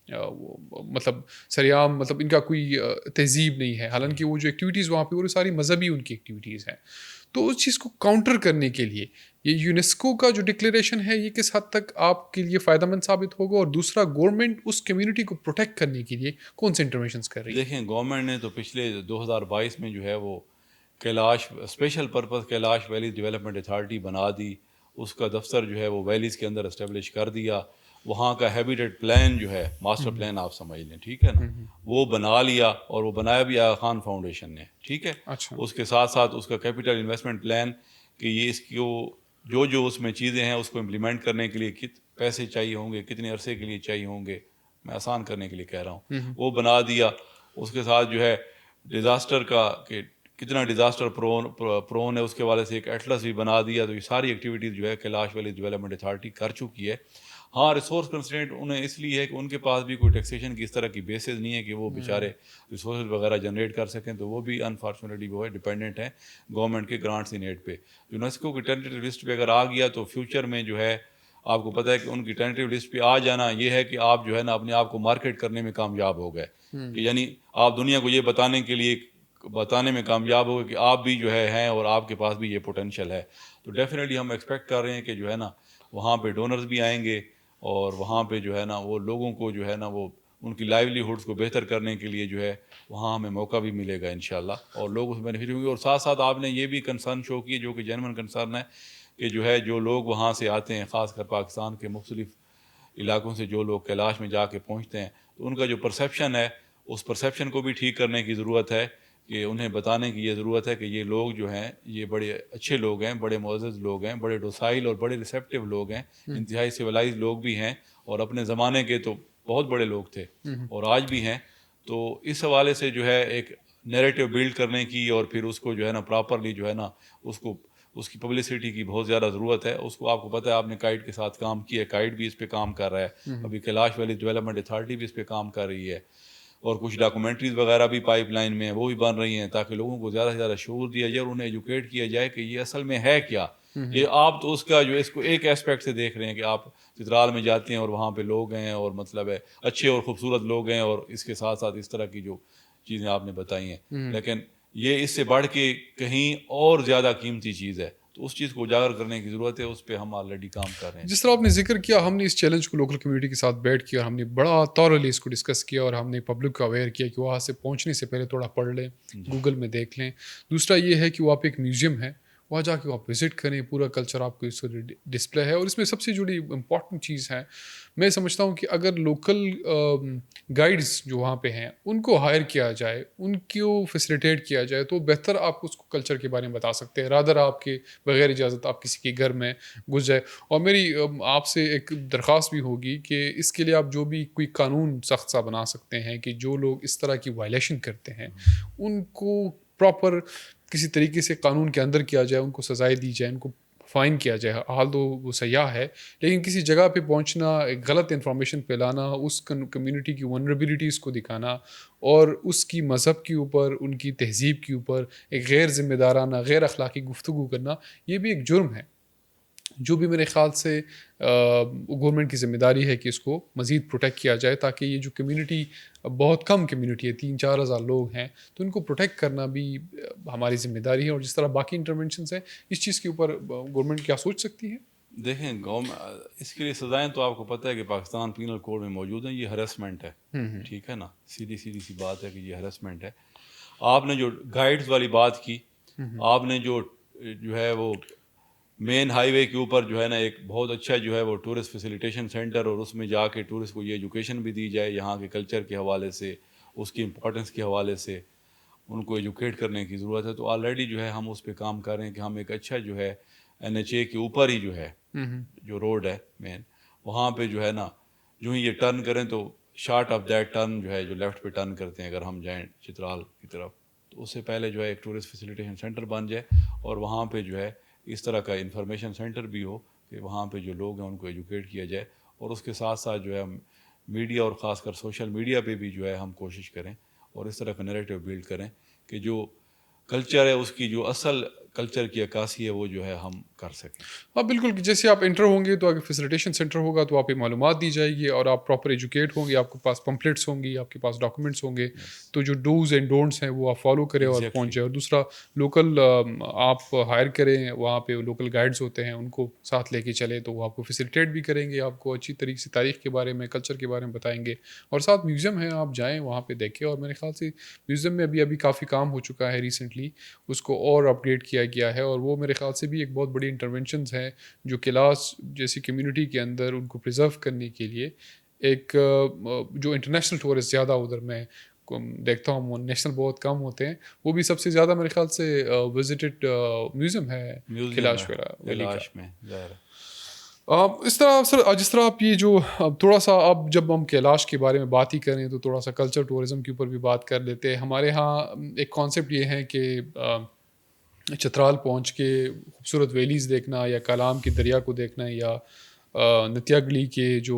مطلب سریعام مطلب ان کا کوئی تہذیب نہیں ہے, حالانکہ وہ جو ایکٹیویٹیز وہاں پہ وہ ساری مذہبی ان کی ایکٹیویٹیز ہیں. تو اس چیز کو کاؤنٹر کرنے کے لیے یہ یونیسکو کا جو ڈکلیریشن ہے یہ کس حد تک آپ کے لیے فائدہ مند ثابت ہوگا, اور دوسرا گورنمنٹ اس کمیونٹی کو پروٹیکٹ کرنے کے لیے کون سے انٹرونشنز کر رہی ہے؟ دیکھیں گورنمنٹ نے تو پچھلے 2022 میں جو ہے وہ Kalash special purpose Kalash valleys development authority بنا دی. اس کا دفتر جو ہے وہ ویلیز کے اندر اسٹیبلش کر دیا. وہاں کا ہیبیٹیٹ پلان جو ہے ماسٹر پلان آپ سمجھ لیں, ٹھیک ہے نا, وہ بنا لیا, اور وہ بنایا بھی آغا خان فاؤنڈیشن نے, ٹھیک ہے. اس کے ساتھ ساتھ اس کا کیپٹل انویسٹمنٹ پلان کہ یہ اس کو جو اس میں چیزیں ہیں اس کو امپلیمنٹ کرنے کے لیے پیسے چاہیے ہوں گے, کتنے عرصے کے لیے چاہیے ہوں گے, میں آسان کرنے کے لیے کہہ رہا ہوں, وہ بنا دیا. اس کے ساتھ جو ہے ڈیزاسٹر کا کہ کتنا ڈیزاسٹر پرون ہے اس کے حوالے سے ایک ایٹلس بھی بنا دیا. تو یہ ساری ایکٹیویٹیز جو ہے کیلاش ویلی ڈیولپمنٹ اتھارٹی کر چکی ہے. ہاں ریسورس کنسٹرینٹ انہیں اس لیے ہے کہ ان کے پاس بھی کوئی ٹیکسیشن کی اس طرح کی بیسز نہیں ہے کہ وہ بیچارے ریسورسز وغیرہ جنریٹ کر سکیں, تو وہ بھی انفارچونیٹلی وہ ہے ڈپینڈنٹ ہیں گورنمنٹ کے گرانٹس ان ایڈ پہ. یونیسکو کی ٹینٹیٹیو لسٹ پہ اگر آ گیا تو فیوچر میں جو ہے آپ کو پتہ ہے کہ ان کی ٹینٹیٹیو لسٹ پہ آ جانا یہ ہے کہ آپ جو ہے نا اپنے آپ کو مارکیٹ کرنے میں کامیاب ہو گئے, کہ یعنی آپ دنیا کو یہ بتانے میں کامیاب ہو گئے کہ آپ بھی جو ہے ہیں اور آپ کے پاس بھی یہ پوٹینشیل ہے. تو ڈیفینیٹلی ہم ایکسپیکٹ کر رہے ہیں کہ جو ہے نا وہاں پہ ڈونرز بھی آئیں گے, اور وہاں پہ جو ہے نا وہ لوگوں کو جو ہے نا وہ ان کی لائیولیہوڈس کو بہتر کرنے کے لیے جو ہے وہاں ہمیں موقع بھی ملے گا انشاءاللہ, اور لوگ اس میں بینیفٹ ہوں گے. اور ساتھ ساتھ آپ نے یہ بھی کنسرن شو کی جو کہ جینوئن کنسرن ہے کہ جو ہے جو لوگ وہاں سے آتے ہیں, خاص کر پاکستان کے مختلف علاقوں سے جو لوگ کیلاش میں جا کے پہنچتے ہیں, تو ان کا جو پرسیپشن ہے اس پرسیپشن کو بھی ٹھیک کرنے کی ضرورت ہے, کہ انہیں بتانے کی یہ ضرورت ہے کہ یہ لوگ جو ہیں یہ بڑے اچھے لوگ ہیں, بڑے معزز لوگ ہیں, بڑے ڈوسائل اور بڑے ریسیپٹیو لوگ ہیں, انتہائی سویلائز لوگ بھی ہیں, اور اپنے زمانے کے تو بہت بڑے لوگ تھے اور آج بھی ہیں. تو اس حوالے سے جو ہے ایک نیریٹو بلڈ کرنے کی, اور پھر اس کو جو ہے نا پراپرلی جو ہے نا اس کی پبلسٹی کی بہت زیادہ ضرورت ہے. اس کو آپ کو پتہ ہے آپ نے کائٹ کے ساتھ کام کیا ہے, کائٹ بھی اس پہ کام کر رہا ہے, ابھی کیلاش ویلی ڈیولپمنٹ اتھارٹی بھی اس پہ کام کر رہی ہے, اور کچھ ڈاکومنٹریز وغیرہ بھی پائپ لائن میں ہیں وہ بھی بن رہی ہیں, تاکہ لوگوں کو زیادہ سے زیادہ شعور دیا جائے اور انہیں ایجوکیٹ کیا جائے کہ یہ اصل میں ہے کیا. یہ آپ تو اس کا جو اس کو ایک ایسپیکٹ سے دیکھ رہے ہیں کہ آپ چترال میں جاتے ہیں اور وہاں پہ لوگ ہیں, اور مطلب ہے اچھے اور خوبصورت لوگ ہیں, اور اس کے ساتھ ساتھ اس طرح کی جو چیزیں آپ نے بتائی ہیں, لیکن یہ اس سے بڑھ کے کہیں اور زیادہ قیمتی چیز ہے. تو اس چیز کو اجاگر کرنے کی ضرورت ہے, اس پہ ہم آلریڈی کام کر رہے ہیں. جس طرح آپ نے ذکر کیا, ہم نے اس چیلنج کو لوکل کمیونٹی کے ساتھ بیٹھ کیا اور ہم نے بڑا تھورلی اس کو ڈسکس کیا, اور ہم نے پبلک کو اویئر کیا کہ وہاں سے پہنچنے سے پہلے تھوڑا پڑھ لیں, گوگل میں دیکھ لیں. دوسرا یہ ہے کہ وہاں پہ ایک میوزیم ہے, وہاں جا کے آپ وزٹ کریں, پورا کلچر آپ کو اس کو ڈسپلے ہے. اور اس میں سب سے جڑی امپورٹنٹ چیز ہے, میں سمجھتا ہوں کہ اگر لوکل گائیڈز جو وہاں پہ ہیں ان کو ہائر کیا جائے, ان کو فیسیلیٹیٹ کیا جائے, تو بہتر آپ کو اس کو کلچر کے بارے میں بتا سکتے ہیں, رادر آپ کے بغیر اجازت آپ کسی کے گھر میں گھس جائے. اور میری آپ سے ایک درخواست بھی ہوگی کہ اس کے لیے آپ جو بھی کوئی قانون سخت سا بنا سکتے ہیں کہ جو لوگ اس طرح کی وائلیشن کرتے ہیں ان کو پراپر کسی طریقے سے قانون کے اندر کیا جائے, ان کو سزائیں دی جائیں, ان کو فائن کیا جائے. حال تو وہ سیاح ہے, لیکن کسی جگہ پہ پہنچنا, ایک غلط انفارمیشن پھیلانا, اس کمیونٹی کی ونربلٹیز کو دکھانا, اور اس کی مذہب کے اوپر, ان کی تہذیب کے اوپر ایک غیر ذمہ دارانہ, غیر اخلاقی گفتگو کرنا, یہ بھی ایک جرم ہے. جو بھی میرے خیال سے گورنمنٹ کی ذمہ داری ہے کہ اس کو مزید پروٹیکٹ کیا جائے، تاکہ یہ جو کمیونٹی بہت کم کمیونٹی ہے، 3-4 ہزار لوگ ہیں، تو ان کو پروٹیکٹ کرنا بھی ہماری ذمہ داری ہے. اور جس طرح باقی انٹرونشنس ہیں، اس چیز کے اوپر گورنمنٹ کیا سوچ سکتی ہے؟ دیکھیں اس کے لیے سزائیں تو آپ کو پتہ ہے کہ پاکستان پینل کوڈ میں موجود ہیں. یہ ہراسمنٹ ہے، ٹھیک ہے نا، سیدھی سی بات ہے کہ یہ ہراسمنٹ ہے. آپ نے جو گائیڈز والی بات کی، آپ نے جو ہے وہ مین ہائی وے کے اوپر جو ہے نا ایک بہت اچھا جو ہے وہ ٹورسٹ فیسیلیٹیشن سینٹر، اور اس میں جا کے ٹورسٹ کو یہ ایجوکیشن بھی دی جائے یہاں کے کلچر کے حوالے سے، اس کی امپورٹنس کے حوالے سے ان کو ایجوکیٹ کرنے کی ضرورت ہے. تو آلریڈی جو ہے ہم اس پہ کام کر رہے ہیں کہ ہم ایک اچھا جو ہے NHA کے اوپر ہی جو ہے جو روڈ ہے مین، وہاں پہ جو ہے نا جو ہی یہ ٹرن کریں تو شارٹ آف دیٹ ٹرن جو ہے جو لیفٹ پہ ٹرن کرتے ہیں اگر ہم جائیں چترال کی طرف، تو اس سے پہلے جو ہے ایک ٹورسٹ فیسیلیٹیشن سینٹر بن جائے، اور وہاں پہ جو ہے اس طرح کا انفارمیشن سینٹر بھی ہو کہ وہاں پہ جو لوگ ہیں ان کو ایجوکیٹ کیا جائے. اور اس کے ساتھ ساتھ جو ہے میڈیا اور خاص کر سوشل میڈیا پہ بھی جو ہے ہم کوشش کریں اور اس طرح کا نیریٹو بلڈ کریں کہ جو کلچر ہے اس کی جو اصل کلچر کی عکاسی ہے وہ جو ہے ہم کر سکیں. ہاں بالکل، کہ جیسے آپ انٹر ہوں گے تو اگر فیسیلیٹیشن سینٹر ہوگا تو آپ کو معلومات دی جائے گی، اور آپ پراپر ایجوکیٹ ہوں گے، آپ کے پاس پمپلیٹس ہوں گی، آپ کے پاس ڈاکومنٹس ہوں گے، تو جو ڈوز اینڈ ڈونٹس ہیں وہ آپ فالو کریں اور ایگزیکٹلی پہنچ جائے. اور دوسرا لوکل آپ ہائر کریں، وہاں پہ لوکل گائیڈز ہوتے ہیں، ان کو ساتھ لے کے چلیں تو وہ آپ کو فیسیلیٹیٹ بھی کریں گے، آپ کو اچھی طریقے سے تاریخ کے بارے میں، کلچر کے بارے میں بتائیں گے. اور ساتھ میوزیم ہے، آپ جائیں وہاں پہ دیکھیں. اور میرے خیال سے میوزیم میں ابھی کافی کام ہو چکا ہے ریسنٹلی، اس کو اور اپ گریڈ کیا گیا ہے، اور وہ میرے خیال سے بھی ایک بہت بڑی انٹرونشنز ہیں جو کلاس جیسی کمیونٹی کے اندر ان کو پریزرو کرنے کے لیے. ایک جو انٹرنیشنل ٹورسٹ زیادہ ادھر میں دیکھتا ہوں، وہ نیشنل بہت کم ہوتے ہیں، وہ بھی سب سے زیادہ میرے خیال سے وزٹڈ میوزیم ہے میوزیم ہے کیلاش ویلی کا. کیلاش میں ظاہر ہے. اس طرح سر، جس طرح آپ یہ جو تھوڑا سا، اب جب ہم کیلاش کے بارے میں بات ہی کریں تو تھوڑا سا کلچر ٹورزم کے اوپر بھی بات کر لیتے ہیں. ہمارے ہاں ایک کانسیپٹ یہ ہے کہ چترال پہنچ کے خوبصورت ویلیز دیکھنا، یا کالام کی دریا کو دیکھنا، یا نتیا گلی کے جو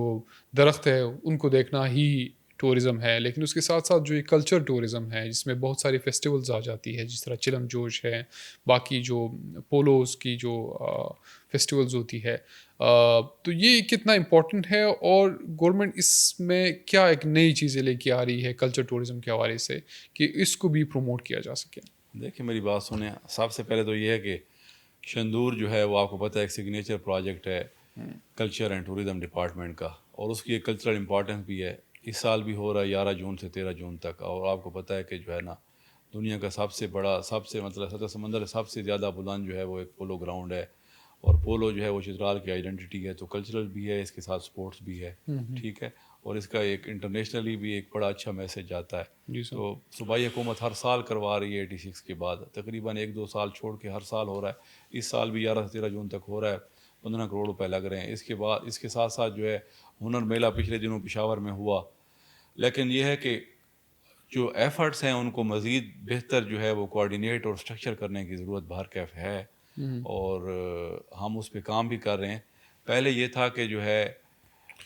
درخت ہے ان کو دیکھنا ہی ٹورزم ہے. لیکن اس کے ساتھ ساتھ جو ایک کلچر ٹورزم ہے جس میں بہت ساری فیسٹیولز آ جاتی ہے، جس طرح چلم جوش ہے، باقی جو پولوز کی جو فیسٹیولز ہوتی ہے، تو یہ کتنا امپورٹنٹ ہے، اور گورنمنٹ اس میں کیا ایک نئی چیزیں لے کے آ رہی ہے کلچر ٹورزم کے حوالے سے کہ اس کو بھی پروموٹ کیا جا سکے؟ دیکھیں میری بات سنیں، سب سے پہلے تو یہ ہے کہ شندور جو ہے وہ آپ کو پتہ ہے ایک سگنیچر پروجیکٹ ہے کلچر اینڈ ٹوریزم ڈپارٹمنٹ کا، اور اس کی ایک کلچرل امپورٹنس بھی ہے. اس سال بھی ہو رہا ہے 11 جون سے 13 جون تک. اور آپ کو پتہ ہے کہ جو ہے نا دنیا کا سب سے بڑا، سب سے مطلب سطح سمندر سب سے زیادہ بلند جو ہے وہ ایک پولو گراؤنڈ ہے، اور پولو جو ہے وہ چترال کی آئیڈینٹی ہے. تو کلچرل بھی ہے، اس کے ساتھ سپورٹس بھی ہے، ٹھیک ہے، اور اس کا ایک انٹرنیشنلی بھی ایک بڑا اچھا میسج جاتا ہے. جی سر. تو صوبائی حکومت ہر سال کروا رہی ہے 86 کے بعد، تقریباً 1-2 سال چھوڑ کے ہر سال ہو رہا ہے. اس سال بھی 11 سے 13 جون تک ہو رہا ہے، 15 کروڑ روپے لگ رہے ہیں. اس کے بعد اس کے ساتھ ساتھ جو ہے ہنر میلہ پچھلے دنوں پشاور میں ہوا. لیکن یہ ہے کہ جو ایفرٹس ہیں ان کو مزید بہتر جو ہے وہ کوآرڈینیٹ اور اسٹرکچر کرنے کی ضرورت باہر کیف ہے، اور ہم اس پہ کام بھی کر رہے ہیں. پہلے یہ تھا کہ جو ہے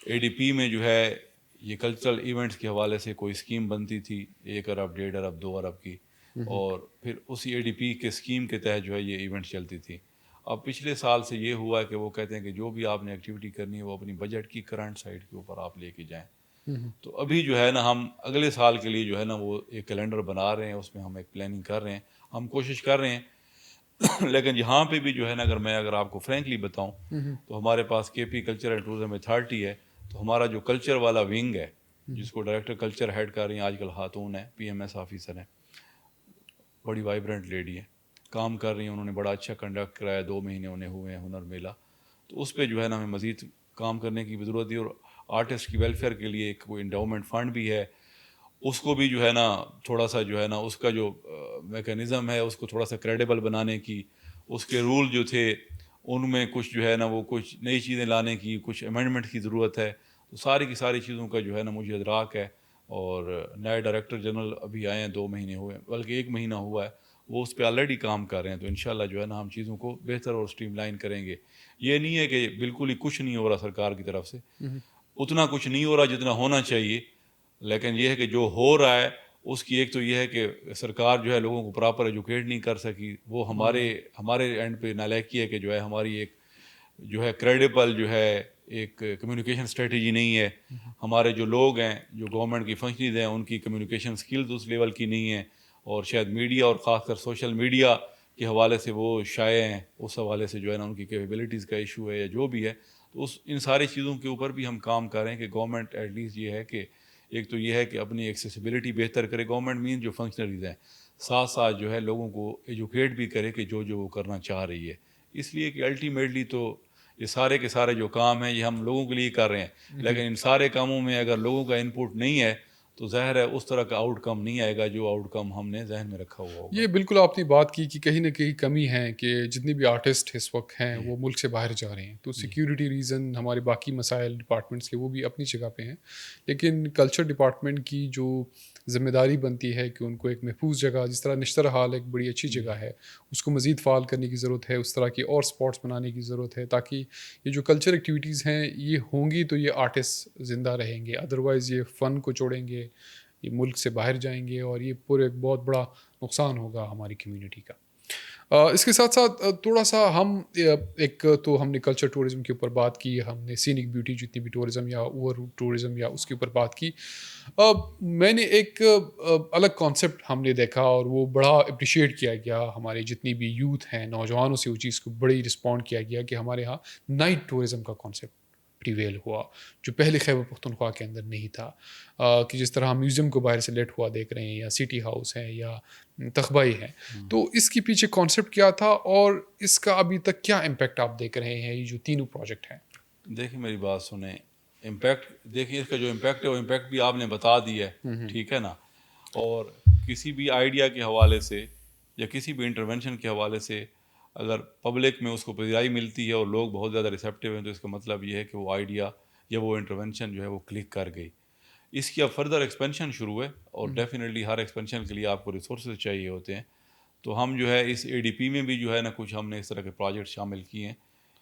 ADP میں جو ہے یہ کلچرل ایونٹس کے حوالے سے کوئی اسکیم بنتی تھی 1 ارب 1.5 ارب 2 ارب کی، اور پھر اسی ADP کے اسکیم کے تحت جو ہے یہ ایونٹ چلتی تھی. اب پچھلے سال سے یہ ہوا ہے کہ وہ کہتے ہیں کہ جو بھی آپ نے ایکٹیویٹی کرنی ہے وہ اپنی بجٹ کی کرنٹ سائڈ کے اوپر آپ لے کے جائیں. تو ابھی جو ہے نا ہم اگلے سال کے لیے جو ہے نا وہ ایک کیلنڈر بنا رہے ہیں، اس میں ہم ایک پلاننگ کر رہے ہیں، ہم کوشش کر رہے ہیں. لیکن یہاں پہ بھی جو ہے نا اگر آپ کو فرینکلی بتاؤں تو ہمارے پاس KP culture and tourism authority ہے. تو ہمارا جو کلچر والا ونگ ہے جس کو ڈائریکٹر کلچر ہیڈ کر رہی ہیں آج کل خاتون ہے، PMS آفیسر ہیں، بڑی وائبرنٹ لیڈی ہیں، کام کر رہی ہیں. انہوں نے بڑا اچھا کنڈکٹ کرایا، 2 مہینے انہیں ہوئے ہیں ہنر میلہ. تو اس پہ جو ہے نا ہمیں مزید کام کرنے کی بھی ضرورت ہے. اور آرٹسٹ کی ویلفیئر کے لیے ایک کوئی انڈاؤمنٹ فنڈ بھی ہے، اس کو بھی جو ہے نا تھوڑا سا جو ہے نا اس کا جو میکانزم ہے اس کو تھوڑا سا کریڈیبل بنانے کی، اس کے رول جو تھے ان میں کچھ جو ہے نا وہ کچھ نئی چیزیں لانے کی، کچھ امینڈمنٹ کی ضرورت ہے. تو ساری کی ساری چیزوں کا جو ہے نا مجھے ادراک ہے. اور نئے ڈائریکٹر جنرل ابھی آئے ہیں، 2 مہینے ہوئے، بلکہ 1 مہینہ ہوا ہے، وہ اس پہ آلریڈی کام کر رہے ہیں. تو انشاءاللہ جو ہے نا ہم چیزوں کو بہتر اور اسٹریم لائن کریں گے. یہ نہیں ہے کہ بالکل ہی کچھ نہیں ہو رہا سرکار کی طرف سے، اتنا کچھ نہیں ہو رہا جتنا ہونا چاہیے. لیکن یہ ہے کہ جو ہو رہا ہے اس کی ایک تو یہ ہے کہ سرکار جو ہے لوگوں کو پراپر ایجوکیٹ نہیں کر سکی. وہ ہمارے اینڈ پہ نالائکی ہے کہ جو ہے ہماری ایک جو ہے کریڈیبل جو ہے ایک کمیونیکیشن اسٹریٹجی نہیں ہے. ہمارے جو لوگ ہیں جو گورنمنٹ کی فنکشنز ہیں ان کی کمیونیکیشن سکلز اس لیول کی نہیں ہیں, اور شاید میڈیا اور خاص کر سوشل میڈیا کے حوالے سے وہ شائع ہیں, اس حوالے سے جو ہے نا ان کی کیپیبلٹیز کا ایشو ہے یا جو بھی ہے. تو ان ساری چیزوں کے اوپر بھی ہم کام کر رہے ہیں کہ گورنمنٹ ایٹ لیسٹ یہ ہے کہ ایک تو یہ ہے کہ اپنی ایکسیسیبلٹی بہتر کرے. گورنمنٹ مین جو فنکشنریز ہیں ساتھ ساتھ جو ہے لوگوں کو ایجوکیٹ بھی کرے کہ جو وہ کرنا چاہ رہی ہے, اس لیے کہ الٹیمیٹلی تو یہ سارے کے سارے جو کام ہیں یہ ہم لوگوں کے لیے کر رہے ہیں, لیکن ان سارے کاموں میں اگر لوگوں کا انپٹ نہیں ہے تو ظاہر ہے اس طرح کا آؤٹ کم نہیں آئے گا جو آؤٹ کم ہم نے ذہن میں رکھا ہوا ہوگا. یہ بالکل آپ نے بات کی کہ کہیں نہ کہیں کمی ہے کہ جتنے بھی آرٹسٹ اس وقت ہیں وہ ملک سے باہر جا رہے ہیں, تو سیکیورٹی ریزن ہمارے باقی مسائل ڈپارٹمنٹس کے وہ بھی اپنی جگہ پہ ہیں, لیکن کلچر ڈپارٹمنٹ کی جو ذمہ داری بنتی ہے کہ ان کو ایک محفوظ جگہ, جس طرح نشتر حال ایک بڑی اچھی جگہ ہے, اس کو مزید فعال کرنے کی ضرورت ہے, اس طرح کی اور اسپاٹس بنانے کی ضرورت ہے تاکہ یہ جو کلچر ایکٹیویٹیز ہیں یہ ہوں گی تو یہ آرٹسٹ زندہ رہیں گے, ادروائز یہ فن کو چھوڑیں گے, یہ ملک سے باہر جائیں گے اور یہ پورے ایک بہت بڑا نقصان ہوگا ہماری کمیونٹی کا. اس کے ساتھ ساتھ تھوڑا سا ہم ایک تو ہم نے کلچر ٹورزم کے اوپر بات کی, ہم نے سینک بیوٹی جتنی بھی ٹورزم یا اوور ٹورزم یا اس کے اوپر بات کی. میں نے ایک الگ کانسیپٹ ہم نے دیکھا اور وہ بڑا اپریشیٹ کیا گیا, ہمارے جتنی بھی یوتھ ہیں نوجوانوں سے وہ چیز کو بڑی رسپونڈ کیا گیا کہ ہمارے ہاں نائٹ ٹورزم کا کانسیپٹ پریویل ہوا جو پہلے خیبر پختونخوا کے اندر نہیں تھا. کہ جس طرح ہم میوزیم کو باہر سے لیٹ ہوا دیکھ رہے ہیں یا سٹی ہاؤس ہے یا تخبائی ہے, تو اس کے پیچھے کانسیپٹ کیا تھا اور اس کا ابھی تک کیا امپیکٹ آپ دیکھ رہے ہیں یہ جو تینوں پروجیکٹ ہیں؟ دیکھیں میری بات سنیں, امپیکٹ دیکھیے اس کا جو امپیکٹ ہے وہ امپیکٹ بھی آپ نے بتا دیا ہے, ٹھیک ہے نا. اور کسی بھی آئیڈیا کے حوالے سے یا کسی بھی انٹرونشن کے حوالے سے اگر پبلک میں اس کو پذیرائی ملتی ہے اور لوگ بہت زیادہ ریسیپٹیو ہیں تو اس کا مطلب یہ ہے کہ وہ آئیڈیا یا وہ انٹرونشن جو ہے وہ کلک کر گئی. اس کی اب فردر ایکسپینشن شروع ہے اور ڈیفینیٹلی ہر ایکسپینشن کے لیے آپ کو ریسورسز چاہیے ہوتے ہیں. تو ہم جو ہے اس اے ڈی پی میں بھی جو ہے نا کچھ ہم نے اس طرح کے پروجیکٹ شامل کیے ہیں,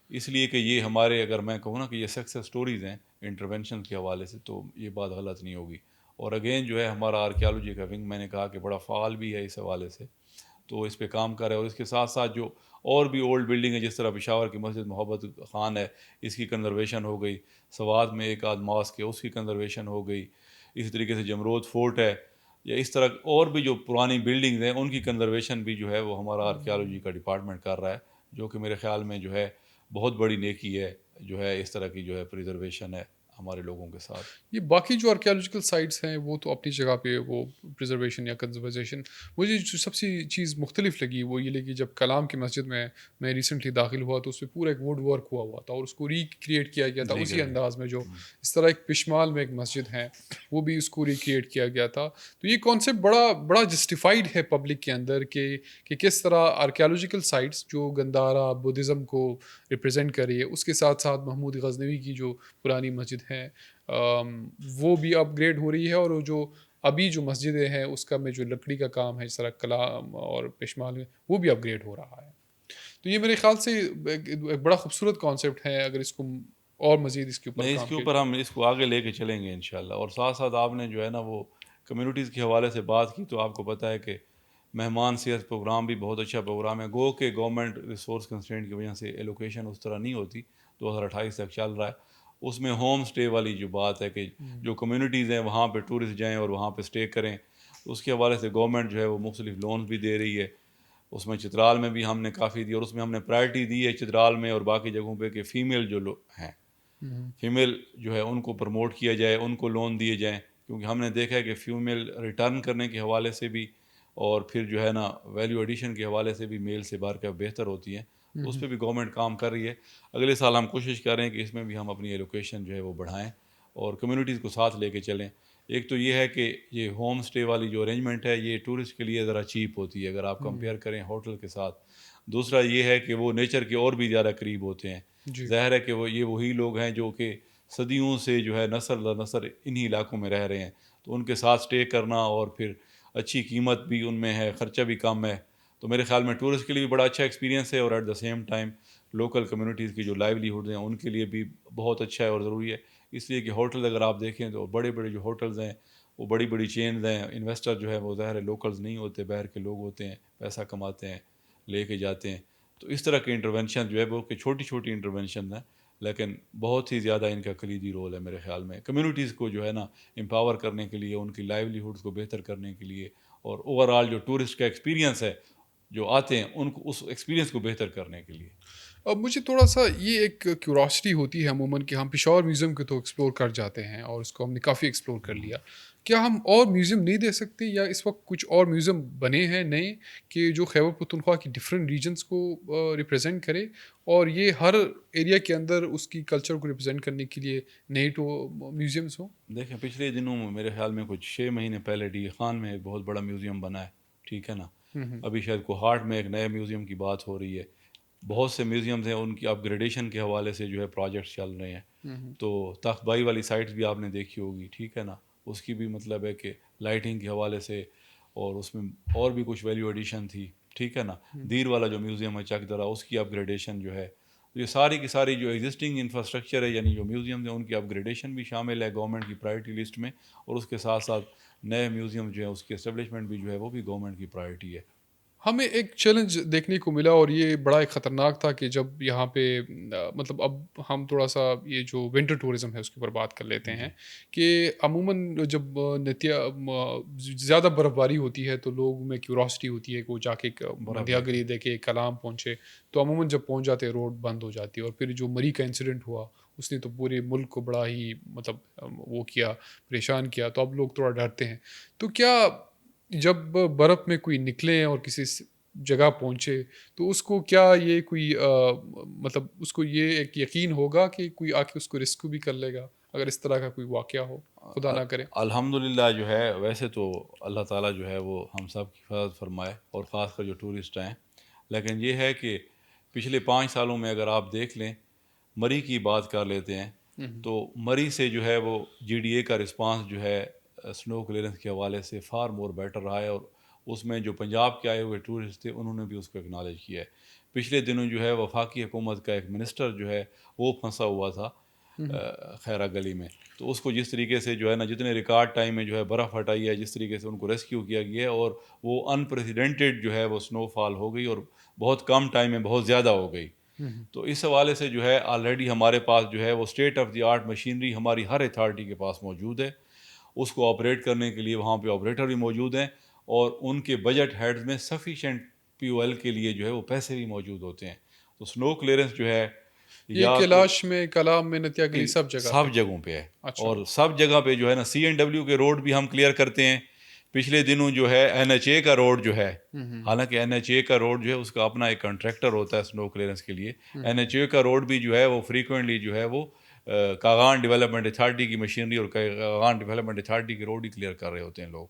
اس لیے کہ یہ ہمارے اگر میں کہوں نا کہ یہ سکسیس سٹوریز ہیں انٹرونشن کے حوالے سے تو یہ بات غلط نہیں ہوگی. اور اگین جو ہے ہمارا آرکیالوجی کا ونگ میں نے کہا کہ بڑا فعال بھی ہے اس حوالے سے, تو اس پہ کام کر رہے ہیں. اور اس کے ساتھ ساتھ جو اور بھی اولڈ بلڈنگ ہے جس طرح پشاور کی مسجد محبت خان ہے اس کی کنزرویشن ہو گئی, سوات میں ایک آدھ ماسک ہے اس کی کنزرویشن ہو گئی, اسی طریقے سے جمرود فورٹ ہے, یا اس طرح اور بھی جو پرانی بلڈنگز ہیں ان کی کنزرویشن بھی جو ہے وہ ہمارا آرکیالوجی کا ڈپارٹمنٹ کر رہا ہے, جو کہ میرے خیال میں جو ہے بہت بڑی نیکی ہے جو ہے اس طرح کی جو ہے پریزرویشن ہے ہمارے لوگوں کے ساتھ. یہ باقی جو آرکیالوجیکل سائٹس ہیں وہ تو اپنی جگہ پہ وہ پریزرویشن یا کنزرویشن, مجھے جو سب سے چیز مختلف لگی وہ یہ لگی جب کلام کی مسجد میں ریسنٹلی داخل ہوا تو اس پہ پورا ایک ووڈ ورک ہوا تھا اور اس کو ریکریٹ کیا گیا تھا اسی انداز میں جو اس طرح ایک پشمال میں ایک مسجد ہے وہ بھی اس کو ریکریٹ کیا گیا تھا. تو یہ کانسیپٹ بڑا جسٹیفائڈ ہے پبلک کے اندر کہ کس طرح آرکیالوجیکل سائٹس جو گندھارا بدھزم کو ریپرزینٹ کر رہی ہے, اس کے ساتھ ساتھ محمود غزنوی کی جو پرانی مسجد ہے وہ بھی اپ گریڈ ہو رہی ہے, اور جو ابھی جو مسجدیں ہیں اس کا میں جو لکڑی کا کام ہے جس طرح کلام اور پشمال میں وہ بھی اپ گریڈ ہو رہا ہے. تو یہ میرے خیال سے ایک بڑا خوبصورت کانسیپٹ ہے, اگر اس کو اور مزید اس کے اوپر نہیں, اس کام کے کیا اوپر ہم اس کو آگے لے کے چلیں گے انشاءاللہ. اور ساتھ ساتھ آپ نے جو ہے نا وہ کمیونٹیز کے حوالے سے بات کی, تو آپ کو پتہ ہے کہ مہمان صحت پروگرام بھی بہت اچھا پروگرام ہے. گو کہ گورنمنٹ ریسورس کنسٹرینٹ کی وجہ سے ایلوکیشن اس طرح نہیں ہوتی, 2028 تک چل رہا ہے. اس میں ہوم سٹے والی جو بات ہے کہ جو کمیونٹیز ہیں وہاں پہ ٹورسٹ جائیں اور وہاں پہ سٹے کریں, اس کے حوالے سے گورنمنٹ جو ہے وہ مختلف لونز بھی دے رہی ہے. اس میں چترال میں بھی ہم نے کافی دی, اور اس میں ہم نے پرائرٹی دی ہے چترال میں اور باقی جگہوں پہ کہ فیمیل جو لوگ ہیں فیمیل جو ہے ان کو پروموٹ کیا جائے, ان کو لون دیے جائیں, کیونکہ ہم نے دیکھا ہے کہ فیمیل ریٹرن کرنے کے حوالے سے بھی اور پھر جو ہے نا ویلیو ایڈیشن کے حوالے سے بھی میل سے بار کا بہتر ہوتی ہیں. اس پہ بھی گورنمنٹ کام کر رہی ہے. اگلے سال ہم کوشش کر رہے ہیں کہ اس میں بھی ہم اپنی ایلوکیشن جو ہے وہ بڑھائیں اور کمیونٹیز کو ساتھ لے کے چلیں. ایک تو یہ ہے کہ یہ ہوم سٹے والی جو ارینجمنٹ ہے یہ ٹورسٹ کے لیے ذرا چیپ ہوتی ہے اگر آپ کمپیئر کریں ہوٹل کے ساتھ. دوسرا یہ ہے کہ وہ نیچر کے اور بھی زیادہ قریب ہوتے ہیں. ظاہر ہے کہ یہ وہی لوگ ہیں جو کہ صدیوں سے جو ہے نسل در نسل انہی علاقوں میں رہ رہے ہیں, تو ان کے ساتھ سٹے کرنا اور پھر اچھی قیمت بھی ان میں ہے, خرچہ بھی کم ہے, تو میرے خیال میں ٹورسٹ کے لیے بھی بڑا اچھا ایکسپیرینس ہے. اور at the same time local communities کی جو لائیولیہڈز ہیں ان کے لیے بھی بہت اچھا ہے اور ضروری ہے. اس لیے کہ ہوٹل اگر آپ دیکھیں تو بڑے بڑے جو ہوٹلز ہیں وہ بڑی بڑی چینز ہیں, انویسٹر جو ہے وہ ظاہر ہے لوکلز نہیں ہوتے, باہر کے لوگ ہوتے ہیں, پیسہ کماتے ہیں, لے کے جاتے ہیں. تو اس طرح کے انٹرونشن جو ہے وہ کہ چھوٹی چھوٹی انٹرونشن ہیں لیکن بہت ہی زیادہ ان کا کلیدی رول ہے میرے خیال میں کمیونٹیز کو جو ہے نا امپاور کرنے کے لیے، ان کی لائیولیہوڈس کو بہتر کرنے کے لیے، اور اوور آل جو ٹورسٹ کا ایکسپیرینس ہے جو آتے ہیں ان کو اس ایکسپیرینس کو بہتر کرنے کے لیے۔ اب مجھے تھوڑا سا یہ ایک کیوراسٹی ہوتی ہے عموماً کہ ہم پشاور میوزیم کو تو ایکسپلور کر جاتے ہیں اور اس کو ہم نے کافی ایکسپلور کر لیا، کیا ہم اور میوزیم نہیں دے سکتے یا اس وقت کچھ اور میوزیم بنے ہیں نئے کہ جو خیبر پختونخوا کی ڈفرینٹ ریجنس کو ریپرزینٹ کرے اور یہ ہر ایریا کے اندر اس کی کلچر کو ریپرزینٹ کرنے کے لیے نئے میوزیمس ہوں؟ دیکھیں پچھلے دنوں میں میرے خیال میں کچھ 6 مہینے پہلے ڈی خان میں ایک بہت بڑا میوزیم بنا ہے، ٹھیک ہے نا، ابھی شاید کوہاٹ میں ایک نئے میوزیم کی بات ہو رہی ہے، بہت سے میوزیمز ہیں ان کی اپ گریڈیشن کے حوالے سے جو ہے پروجیکٹس چل رہے ہیں، تو تخت بائی والی سائٹس بھی آپ نے دیکھی ہوگی، ٹھیک ہے نا، اس کی بھی مطلب ہے کہ لائٹنگ کے حوالے سے اور اس میں اور بھی کچھ ویلیو ایڈیشن تھی، ٹھیک ہے نا، دیر والا جو میوزیم ہے چک درا اس کی اپ گریڈیشن جو ہے، یہ ساری کی ساری جو ایگزسٹنگ انفراسٹرکچر ہے یعنی جو میوزیمز ہیں ان کی اپ گریڈیشن بھی شامل ہے گورنمنٹ کی پرائرٹی لسٹ میں، اور اس کے ساتھ ساتھ نئے میوزیم جو ہے اس کی اسٹیبلشمنٹ بھی جو ہے وہ بھی گورنمنٹ کی پرائرٹی ہے۔ ہمیں ایک چیلنج دیکھنے کو ملا اور یہ بڑا ایک خطرناک تھا کہ جب یہاں پہ مطلب اب ہم تھوڑا سا یہ جو ونٹر ٹورزم ہے اس کے اوپر بات کر لیتے ہیں کہ عموماً جب زیادہ برف باری ہوتی ہے تو لوگ میں کیوراسٹی ہوتی ہے کہ وہ جا کے مندیا گری دیکھے کلام پہنچے، تو عموماً جب پہنچ جاتے روڈ بند ہو جاتی ہے، اور پھر جو مری کا انسیڈنٹ ہوا اس نے تو پورے ملک کو بڑا ہی مطلب وہ کیا، پریشان کیا، تو اب لوگ تھوڑا ڈرتے ہیں۔ تو کیا جب برف میں کوئی نکلیں اور کسی جگہ پہنچے تو اس کو کیا یہ کوئی مطلب اس کو یہ ایک یقین ہوگا کہ کوئی آ کے اس کو ریسکیو بھی کر لے گا اگر اس طرح کا کوئی واقعہ ہو، خدا نہ کرے؟ الحمدللہ جو ہے ویسے تو اللہ تعالیٰ جو ہے وہ ہم سب کی حفاظت فرمائے، اور خاص کر جو ٹورسٹ ہیں، لیکن یہ ہے کہ پچھلے 5 سالوں میں اگر آپ دیکھ لیں، مری کی بات کر لیتے ہیں تو مری سے جو ہے وہ جی ڈی اے کا رسپانس جو ہے سنو کلیئرنس کے حوالے سے فار مور بیٹر رہا ہے، اور اس میں جو پنجاب کے آئے ہوئے ٹورسٹ تھے انہوں نے بھی اس کو اکنالج کیا ہے۔ پچھلے دنوں جو ہے وفاقی حکومت کا ایک منسٹر جو ہے وہ پھنسا ہوا تھا خیرہ گلی میں، تو اس کو جس طریقے سے جو ہے نا جتنے ریکارڈ ٹائم میں جو ہے برف ہٹائی ہے، جس طریقے سے ان کو ریسکیو کیا گیا ہے، اور وہ انپریسیڈنٹڈ جو ہے وہ سنو فال ہو گئی اور بہت کم ٹائم میں بہت زیادہ ہو گئی، تو اس حوالے سے جو ہے آلریڈی ہمارے پاس جو ہے وہ state of the art machinery ہماری ہر اتھارٹی کے پاس موجود ہے، اس کو آپریٹ کرنے کے لیے وہاں پہ آپریٹر بھی موجود ہیں، اور ان کے بجٹ ہیڈز میں سفیشینٹ پی او ایل کے لیے جو ہے وہ پیسے بھی موجود ہوتے ہیں، تو سنو کلیئرنس جو ہے یہ یا تو کیلاش میں، کلام میں، نتیا گلی سب جگہ پہ؟ سب جگہوں پہ ہے، اچھا۔ اور سب جگہ پہ جو ہے نا سی این ڈبلیو کے روڈ بھی ہم کلیئر کرتے ہیں، پچھلے دنوں جو ہے این ایچ اے کا روڈ جو ہے، حالانکہ این ایچ اے کا روڈ جو ہے اس کا اپنا ایک کنٹریکٹر ہوتا ہے سنو کلیئرنس کے لیے، این ایچ اے کا روڈ بھی جو ہے وہ فریکوینٹلی جو ہے وہ کاغان ڈیولپمنٹ اتھارٹی کی مشینری اور کاغان ڈیولپمنٹ اتھارٹی کے روڈ ہی کلیئر کر رہے ہوتے ہیں لوگ۔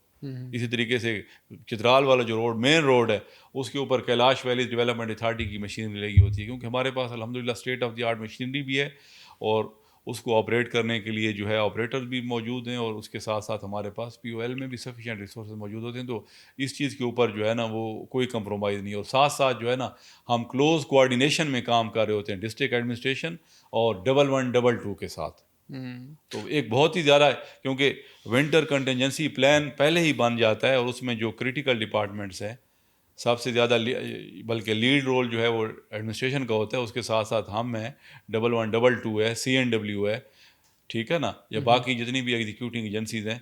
اسی طریقے سے چترال والا جو روڈ مین روڈ ہے اس کے اوپر کیلاش ویلی ڈیولپمنٹ اتھارٹی کی مشینری لگی ہوتی ہے، کیونکہ ہمارے پاس الحمدللہ state of the art machinery بھی ہے، اور اس کو آپریٹ کرنے کے لیے جو ہے آپریٹر بھی موجود ہیں، اور اس کے ساتھ ساتھ ہمارے پاس پی او ایل میں بھی سفیشینٹ ریسورسز موجود ہوتے ہیں، تو اس چیز کے اوپر جو ہے نا وہ کوئی کمپرومائز نہیں، اور ساتھ ساتھ جو ہے نا ہم کلوز کوآرڈینیشن میں کام کر رہے ہوتے ہیں ڈسٹرکٹ ایڈمنسٹریشن اور 11-22 کے ساتھ، تو ایک بہت ہی زیادہ کیونکہ ونٹر کنٹینجنسی پلان پہلے ہی بن جاتا ہے، اور اس میں جو کریٹیکل ڈپارٹمنٹس ہیں سب سے زیادہ بلکہ لیڈ رول جو ہے وہ ایڈمنسٹریشن کا ہوتا ہے، اس کے ساتھ ساتھ ہم ہیں 11-22 ہے، سی این ڈبلیو ہے، ٹھیک ہے نا، یا باقی جتنی بھی ایگزیکیوٹنگ ایجنسیز ہیں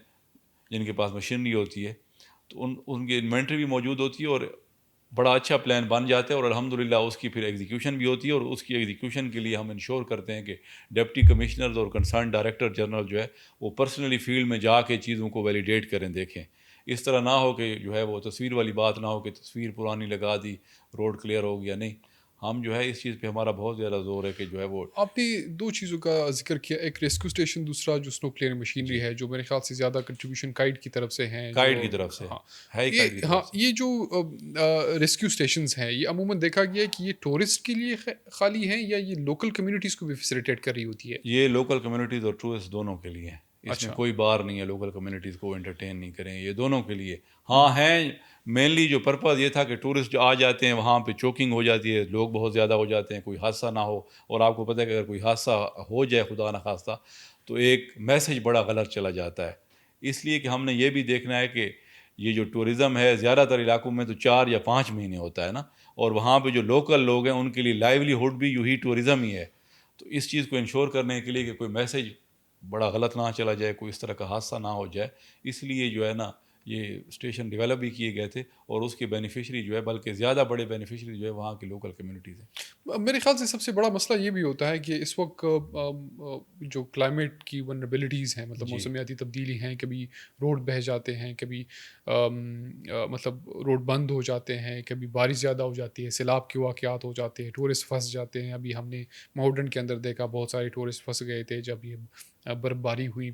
جن کے پاس مشینری ہوتی ہے، تو ان کی انوینٹری بھی موجود ہوتی ہے، اور بڑا اچھا پلان بن جاتا ہے، اور الحمدللہ اس کی پھر ایگزیکیوشن بھی ہوتی ہے، اور اس کی ایگزیکیوشن کے لیے ہم انشور کرتے ہیں کہ ڈپٹی کمشنرز اور کنسرن ڈائریکٹر جنرل جو ہے وہ پرسنلی فیلڈ میں جا کے چیزوں کو ویلیڈیٹ کریں، دیکھیں، اس طرح نہ ہو کہ جو ہے وہ تصویر والی بات نہ ہو کہ تصویر پرانی لگا دی روڈ کلیئر ہو گیا، نہیں، ہم جو ہے اس چیز پہ ہمارا بہت زیادہ زور ہے کہ جو ہے وہ آپ نے دو چیزوں کا ذکر کیا، ایک ریسکیو اسٹیشن، دوسرا جو سنو کلیئرنگ مشینری ہے، جو میرے خیال سے زیادہ کنٹریبیوشن کائٹ کی طرف سے ہیں، کائٹ جو کی طرف سے ہاں ہے ہی، کائٹ کی طرف سے۔ یہ جو ریسکیو اسٹیشنز ہیں یہ عموماً دیکھا گیا ہے کہ یہ ٹورسٹ کے لیے خالی ہیں یا یہ لوکل کمیونٹیز کو بھی فیسیلیٹیٹ کر رہی ہوتی ہے؟ یہ لوکل کمیونٹیز اور ٹورسٹ دونوں کے لیے ہیں، اس میں اچھا۔ کوئی بار نہیں ہے لوکل کمیونٹیز کو انٹرٹین نہیں کریں، یہ دونوں کے لیے ہاں ہیں۔ مینلی جو پرپز یہ تھا کہ ٹورسٹ جو آ جاتے ہیں وہاں پہ چوکنگ ہو جاتی ہے، لوگ بہت زیادہ ہو جاتے ہیں، کوئی حادثہ نہ ہو، اور آپ کو پتہ ہے کہ اگر کوئی حادثہ ہو جائے خدا نخواستہ تو ایک میسج بڑا غلط چلا جاتا ہے، اس لیے کہ ہم نے یہ بھی دیکھنا ہے کہ یہ جو ٹورزم ہے زیادہ تر علاقوں میں تو 4 یا 5 مہینے ہوتا ہے نا, اور وہاں پہ جو لوکل لوگ ہیں ان کے لیے لائیولی ہوڈ بھی یہی ٹورزم ہی ہے. تو اس چیز کو انشور کرنے کے لیے کہ کوئی میسیج بڑا غلط نہ چلا جائے, کوئی اس طرح کا حادثہ نہ ہو جائے, اس لیے جو ہے نا یہ اسٹیشن ڈیولپ بھی کیے گئے تھے, اور اس کے بینیفیشری جو ہے بلکہ زیادہ بڑے بینیفیشری جو ہے وہاں کی لوکل کمیونٹیز ہیں. میرے خیال سے سب سے بڑا مسئلہ یہ بھی ہوتا ہے کہ اس وقت جو کلائمیٹ کی ونربلٹیز ہیں, مطلب موسمیاتی تبدیلی ہیں, کبھی روڈ بہہ جاتے ہیں, کبھی مطلب روڈ بند ہو جاتے ہیں, کبھی بارش زیادہ ہو جاتی ہے, سیلاب کے واقعات ہو جاتے ہیں, ٹورسٹ پھنس جاتے ہیں. ابھی ہم نے ماؤنٹین کے اندر دیکھا بہت سارے ٹورسٹ پھنس گئے تھے جب یہ برف باری ہوئی.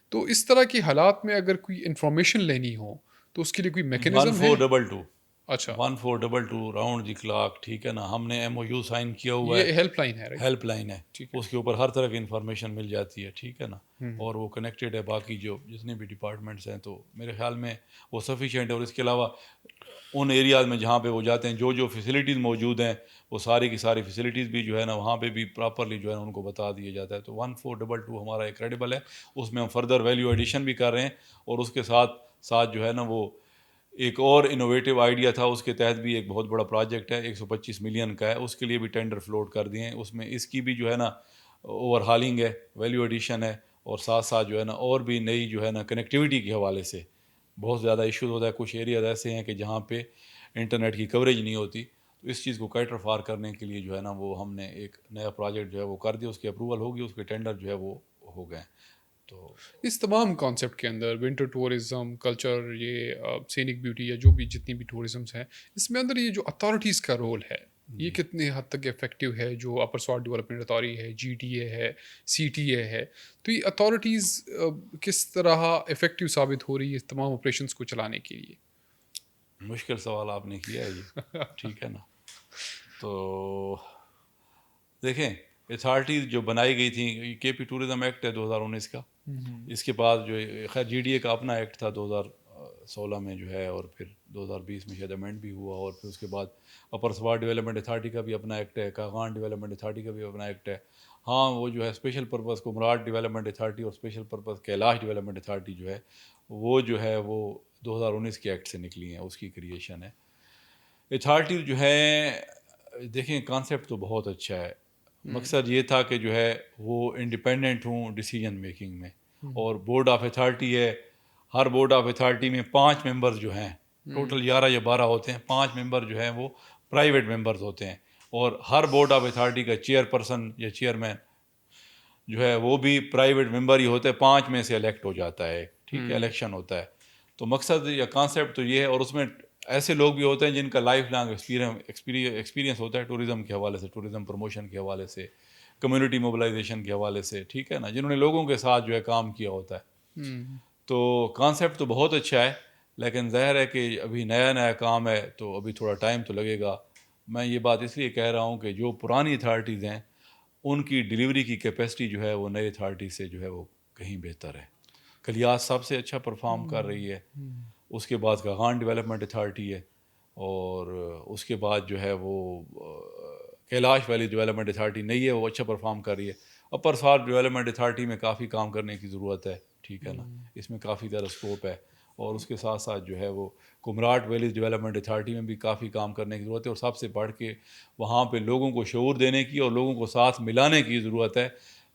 تو اس طرح کے حالات میں اگر کوئی انفارمیشن لینی ہو تو اس کے لیے کوئی میکینزم ہے؟ 1422 اچھا, 1422 راؤنڈ دی کلاک, ٹھیک ہے نا, ہم نے ایم او یو سائن کیا ہوا ہے, یہ ہیلپ لائن ہے, ہیلپ لائن ہے, ٹھیک ہے. اس کے اوپر ہر طرح کی انفارمیشن مل جاتی ہے, ٹھیک ہے نا, اور وہ کنیکٹیڈ ہے باقی جو جتنے بھی ڈپارٹمنٹس ہیں, تو میرے خیال میں وہ سفیشینٹ ہے. اور اس کے علاوہ ان ایریاز میں جہاں پہ وہ جاتے ہیں جو فیسلٹیز موجود ہیں وہ ساری کی ساری فیسلٹیز بھی جو ہے نا وہاں پہ بھی پراپرلی جو ہے نا ان کو بتا دیا جاتا ہے. تو 1422 ہمارا ایک کریڈیبل ہے, اس میں ہم فردر ویلیو ایڈیشن بھی کر رہے ہیں, اور اس کے ساتھ ساتھ جو ہے نا وہ ایک اور انوویٹیو آئیڈیا تھا, اس کے تحت بھی ایک بہت بڑا پروجیکٹ ہے 125 ملین کا ہے, اس کے لیے بھی ٹینڈر فلوٹ کر دیے ہیں. اس میں اس کی بھی جو ہے نا اوور ہالنگ ہے, ویلیو ایڈیشن ہے, اور ساتھ ساتھ جو ہے نا اور بھی نئی جو ہے نا کنیکٹیوٹی کے حوالے سے بہت زیادہ ایشوز ہوتا ہے. کچھ ایریاز ایسے ہیں کہ جہاں پہ انٹرنیٹ کی کوریج نہیں ہوتی, تو اس چیز کو کیٹر فار کرنے کے لیے جو ہے نا وہ ہم نے ایک نیا پروجیکٹ جو ہے وہ کر دیا, اس کی اپروول ہوگی, اس کے ٹینڈر جو ہے وہ ہو گئے. تو اس تمام کانسیپٹ کے اندر ونٹر ٹورزم, کلچر, یہ سینک بیوٹی یا جو بھی جتنی بھی ٹورزمس ہیں, اس میں اندر یہ جو اتھارٹیز کا رول ہے یہ کتنے حد تک افیکٹو ہے؟ جو اپر سوارٹ ڈیولپمنٹ اتھارٹی ہے, جی ٹی اے ہے, سی ٹی اے ہے, تو یہ اتھارٹیز کس طرح افیکٹو ثابت ہو رہی ہے تمام آپریشنس کو چلانے کے لیے؟ مشکل سوال آپ نے کیا ہے یہ, ٹھیک ہے نا. تو دیکھیں اتھارٹیز جو بنائی گئی تھیں, کے پی ٹورزم ایکٹ ہے 2019 کا, اس کے بعد جو خیر جی ڈی اے کا اپنا ایکٹ تھا 2016 میں جو ہے, اور پھر 2020 میں شاید امینڈ بھی ہوا, اور پھر اس کے بعد اپر سوار ڈیولپمنٹ اتھارٹی کا بھی اپنا ایکٹ ہے, کاغان ڈیولپمنٹ اتھارٹی کا بھی اپنا ایکٹ ہے. ہاں وہ جو ہے special purpose Kumrat development authority اور special purpose Kalash development authority جو ہے وہ 2019 کے ایکٹ سے نکلی ہیں, اس کی کریشن ہے. اتھارٹی جو ہے دیکھیں کانسیپٹ تو بہت اچھا ہے, مقصد یہ تھا کہ جو ہے وہ انڈیپینڈنٹ ہوں ڈیسیجن میکنگ میں, اور بورڈ آف اتھارٹی ہے, ہر بورڈ آف اتھارٹی میں 5 ممبرز جو ہیں, ٹوٹل 11 یا 12 ہوتے ہیں, 5 ممبر جو ہیں وہ پرائیویٹ ممبرز ہوتے ہیں, اور ہر بورڈ آف اتھارٹی کا چیئر پرسن یا چیئرمین جو ہے وہ بھی پرائیویٹ ممبر ہی ہوتے ہیں, 5 میں سے الیکٹ ہو جاتا ہے, ٹھیک ہے, الیکشن ہوتا ہے. تو مقصد یا کانسیپٹ تو یہ ہے, اور اس میں ایسے لوگ بھی ہوتے ہیں جن کا لائف لانگ ایکسپیرینس ہوتا ہے ٹورزم کے حوالے سے, ٹورزم پروموشن کے حوالے سے, کمیونٹی موبلائزیشن کے حوالے سے, ٹھیک ہے نا, جنہوں نے لوگوں کے ساتھ جو ہے کام کیا ہوتا ہے. تو کانسیپٹ تو بہت اچھا ہے, لیکن ظاہر ہے کہ ابھی نیا کام ہے تو ابھی تھوڑا ٹائم تو لگے گا. میں یہ بات اس لیے کہہ رہا ہوں کہ جو پرانی اتھارٹیز ہیں ان کی ڈیلیوری کی کیپیسٹی جو ہے وہ نئی اتھارٹی سے جو ہے وہ کہیں بہتر ہے. کلیاس سب سے اچھا پرفارم کر رہی ہے, اس کے بعد کاغان ڈیولپمنٹ اتھارٹی ہے, اور اس کے بعد جو ہے وہ کیلاش ویلی ڈیولپمنٹ اتھارٹی نہیں ہے, وہ اچھا پرفارم کر رہی ہے. اپر سوارٹ ڈیولپمنٹ اتھارٹی میں کافی کام کرنے کی ضرورت ہے, ٹھیک ہے نا, اس میں کافی زیادہ اسکوپ ہے. اور اس کے ساتھ ساتھ جو ہے وہ کمراٹ ویلیز ڈیولپمنٹ اتھارٹی میں بھی کافی کام کرنے کی ضرورت ہے, اور سب سے بڑھ کے وہاں پہ لوگوں کو شعور دینے کی اور لوگوں کو ساتھ ملانے کی ضرورت ہے,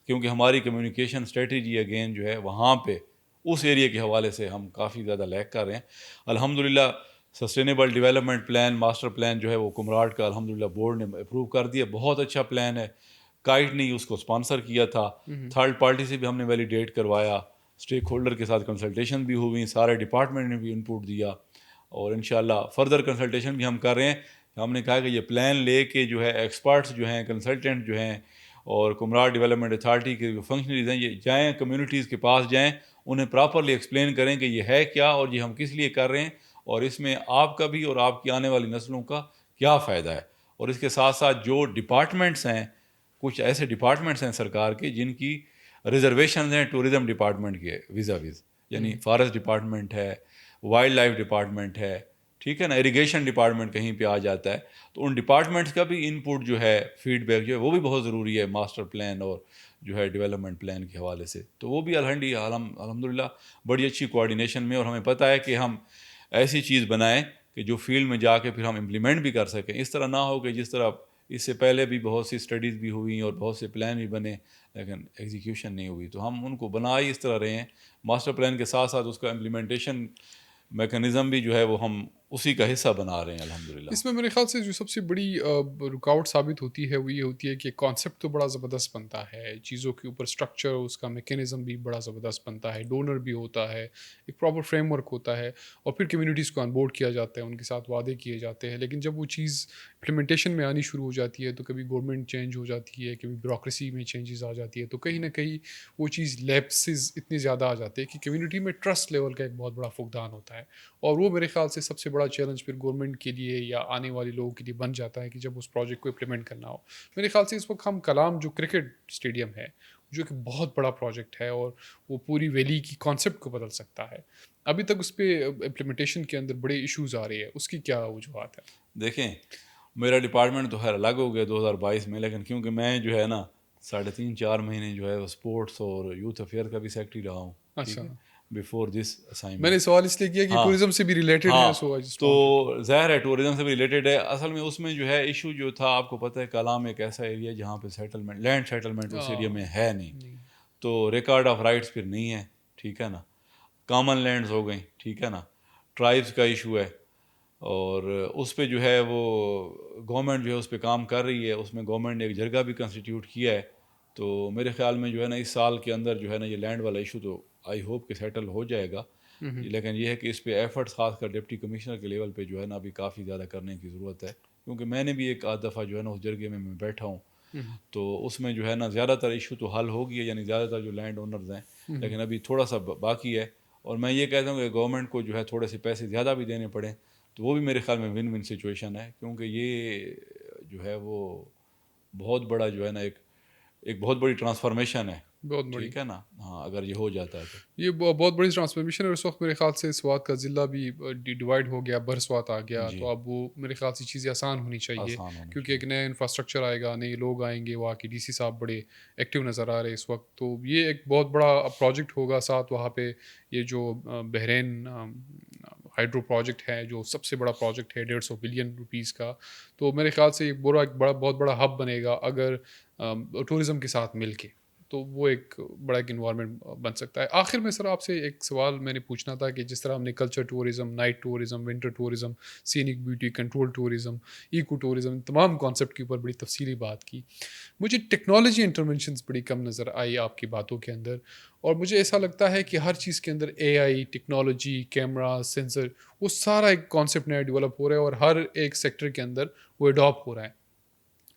کیونکہ ہماری کمیونیکیشن اسٹریٹجی اگین جو ہے وہاں پہ اس ایریا کے حوالے سے ہم کافی زیادہ لیک کر رہے ہیں. الحمدللہ sustainable development plan, master plan جو ہے وہ کمراٹ کا الحمدللہ بورڈ نے اپروو کر دیا, بہت اچھا پلان ہے. کائٹ نے اس کو اسپانسر کیا تھا, تھرڈ پارٹی سے بھی ہم نے ویلیڈیٹ کروایا, اسٹیک ہولڈر کے ساتھ کنسلٹیشن بھی ہوئی, سارے ڈپارٹمنٹ نے بھی انپوٹ دیا, اور انشاءاللہ فردر کنسلٹیشن بھی ہم کر رہے ہیں. ہم نے کہا کہ یہ پلان لے کے جو ہے ایکسپرٹس جو ہیں, کنسلٹنٹ جو ہیں, اور کمراٹ ڈیولپمنٹ اتھارٹی کے جو فنکشنریز ہیں یہ جائیں کمیونٹیز کے پاس جائیں, انہیں پراپرلی ایکسپلین کریں کہ یہ ہے کیا اور یہ ہم کس لیے کر رہے ہیں, اور اس میں آپ کا بھی اور آپ کی آنے والی نسلوں کا کیا فائدہ ہے. اور اس کے ساتھ ساتھ جو ڈپارٹمنٹس ہیں, کچھ ایسے ڈپارٹمنٹس ہیں سرکار کے جن کی ریزرویشنز ہیں ٹورزم ڈپارٹمنٹ کے ویز, یعنی فارسٹ ڈپارٹمنٹ ہے, وائلڈ لائف ڈپارٹمنٹ ہے, ٹھیک ہے نا, اریگیشن ڈپارٹمنٹ کہیں پہ آ جاتا ہے, تو ان ڈپارٹمنٹس کا بھی ان پٹ جو ہے, فیڈ بیک جو ہے وہ بھی بہت ضروری ہے ماسٹر پلان اور جو ہے ڈیولپمنٹ پلان کے حوالے سے. تو وہ بھی الحمدللہ بڑی اچھی کوآرڈینیشن میں, اور ہمیں پتہ ہے کہ ہم ایسی چیز بنائیں کہ جو فیلڈ میں جا کے پھر ہم امپلیمنٹ بھی کر سکیں. اس طرح نہ ہو کہ جس طرح اس سے پہلے بھی بہت سی اسٹڈیز بھی ہوئیں اور بہت سے پلان بھی بنے لیکن ایگزیکیوشن نہیں ہوئی. تو ہم ان کو بنا ہی اس طرح رہے ہیں ماسٹر پلان کے ساتھ ساتھ اس کا امپلیمنٹیشن میکانزم بھی جو ہے وہ ہم اسی کا حصہ بنا رہے ہیں الحمدللہ. اس میں میرے خیال سے جو سب سے بڑی رکاوٹ ثابت ہوتی ہے وہ یہ ہوتی ہے کہ کانسیپٹ تو بڑا زبردست بنتا ہے, چیزوں کے اوپر اسٹرکچر اس کا میکینزم بھی بڑا زبردست بنتا ہے, ڈونر بھی ہوتا ہے, ایک پراپر فریم ورک ہوتا ہے, اور پھر کمیونٹیز کو آن بورڈ کیا جاتا ہے, ان کے ساتھ وعدے کیے جاتے ہیں. لیکن جب وہ چیز امپلیمنٹیشن میں آنی شروع ہو جاتی ہے تو کبھی گورنمنٹ چینج ہو جاتی ہے, کبھی بیوروکریسی میں چینجز آ جاتی ہے, تو کہیں نہ کہیں وہ چیز لیپسز اتنے زیادہ آ جاتے ہیں کہ کمیونٹی میں ٹرسٹ لیول کا ایک بہت بڑا فقدان ہوتا ہے. اور وہ میرے خیال سے سب سے بڑا چیلنج پھر گورنمنٹ کے لیے یا آنے والے لوگوں کے لیے بن جاتا ہے کہ جب اس پروجیکٹ کو امپلیمنٹ کرنا ہو. میرے خیال سے اس وقت ہم کلام جو کرکٹ اسٹیڈیم ہے جو کہ بہت بڑا پروجیکٹ ہے اور وہ پوری ویلی کی کانسیپٹ کو بدل سکتا ہے, ابھی تک اس پہ امپلیمنٹیشن کے اندر بڑے ایشوز آ رہے ہیں, اس کی کیا وجوہات ہیں؟ دیکھیں میرا ڈپارٹمنٹ تو خیر الگ ہو گیا 2022 میں, لیکن کیونکہ میں جو ہے نا 3.5-4 مہینے جو ہے وہ اسپورٹس اور یوتھ افیئر کا بھی سیکٹری رہا ہوں. ٹھیک اچھا, ہے, بیفور دس میں نے اسائنمنٹ. سوال اس لیے کیا کہ ہاں ٹورزم سے بھی ریلیٹڈ ہاں ہے, سو آئی جسٹ وانٹڈ ٹو. تو ظاہر ہے ٹورزم سے بھی ریلیٹڈ ہے. اصل میں اس میں جو ہے ایشو جو تھا آپ کو پتہ ہے کلام ایک ایسا ایریا جہاں پہ سیٹلمنٹ لینڈ سیٹلمنٹ اس ایریا میں ہے نہیں, تو ریکارڈ آف رائٹس پھر نہیں ہے. ٹھیک ہے نا, کامن لینڈز ہو گئیں. ٹھیک ہے نا, ٹرائبس کا ایشو ہے, اور اس پہ جو ہے وہ گورنمنٹ جو ہے اس پہ کام کر رہی ہے. اس میں گورنمنٹ نے ایک جرگہ بھی کنسٹیٹیوٹ کیا ہے. تو میرے خیال میں جو ہے نا اس سال کے اندر جو ہے نا یہ لینڈ والا ایشو تو آئی ہوپ کہ سیٹل ہو جائے گا. لیکن یہ ہے کہ اس پہ ایفرٹس خاص کر ڈپٹی کمشنر کے لیول پہ جو ہے نا ابھی کافی زیادہ کرنے کی ضرورت ہے, کیونکہ میں نے بھی ایک آدھ دفعہ جو ہے نا اس جرگے میں بیٹھا ہوں. تو اس میں جو ہے نا زیادہ تر ایشو تو حل ہو گیا, یعنی زیادہ تر جو لینڈ اونرز ہیں, لیکن ابھی تھوڑا سا باقی ہے. اور میں یہ کہتا ہوں کہ گورنمنٹ کو جو ہے تھوڑے سے پیسے زیادہ بھی دینے پڑیں تو وہ بھی میرے خیال میں ون ون سچویشن ہے, کیونکہ یہ جو ہے وہ بہت بڑا جو ہے نا ایک بہت بڑی ٹرانسفارمیشن ہے. بہت بڑی, ٹھیک ہے نا, ہاں اگر یہ ہو جاتا ہے تو یہ بہت بڑی ٹرانسفارمیشن ہے. اس وقت میرے خیال سے سوات کا ضلع بھی ڈیوائڈ ہو گیا, بر سوات آ گیا, جی تو اب وہ میرے خیال سے چیزیں آسان ہونی چاہیے, آسان ہونا کیونکہ چاہیے. ایک نیا انفراسٹرکچر آئے گا, نئے لوگ آئیں گے, وہاں کے ڈی سی صاحب بڑے ایکٹیو نظر آ رہے ہیں اس وقت. تو یہ ایک بہت بڑا پروجیکٹ ہوگا. ساتھ وہاں پہ یہ جو بحرین ہائیڈرو پروجیکٹ ہے جو سب سے بڑا پروجیکٹ ہے 150 بلین روپیز کا, تو میرے خیال سے ایک بہت بڑا ہب بنے گا اگر ٹورزم کے ساتھ مل کے, تو وہ ایک بڑا ایک انوائرمنٹ بن سکتا ہے. آخر میں سر آپ سے ایک سوال میں نے پوچھنا تھا کہ جس طرح ہم نے culture tourism, night tourism, winter tourism, scenic beauty, control tourism, eco tourism, تمام کانسیپٹ کے اوپر بڑی تفصیلی بات کی, مجھے ٹیکنالوجی انٹرونشنز بڑی کم نظر آئی آپ کی باتوں کے اندر. اور مجھے ایسا لگتا ہے کہ ہر چیز کے اندر اے آئی, ٹیکنالوجی, کیمرا, سینسر, وہ سارا ایک کانسیپٹ نیا ڈیولپ ہو رہا ہے اور ہر ایک سیکٹر کے اندر وہ ایڈاپٹ ہو رہا ہے.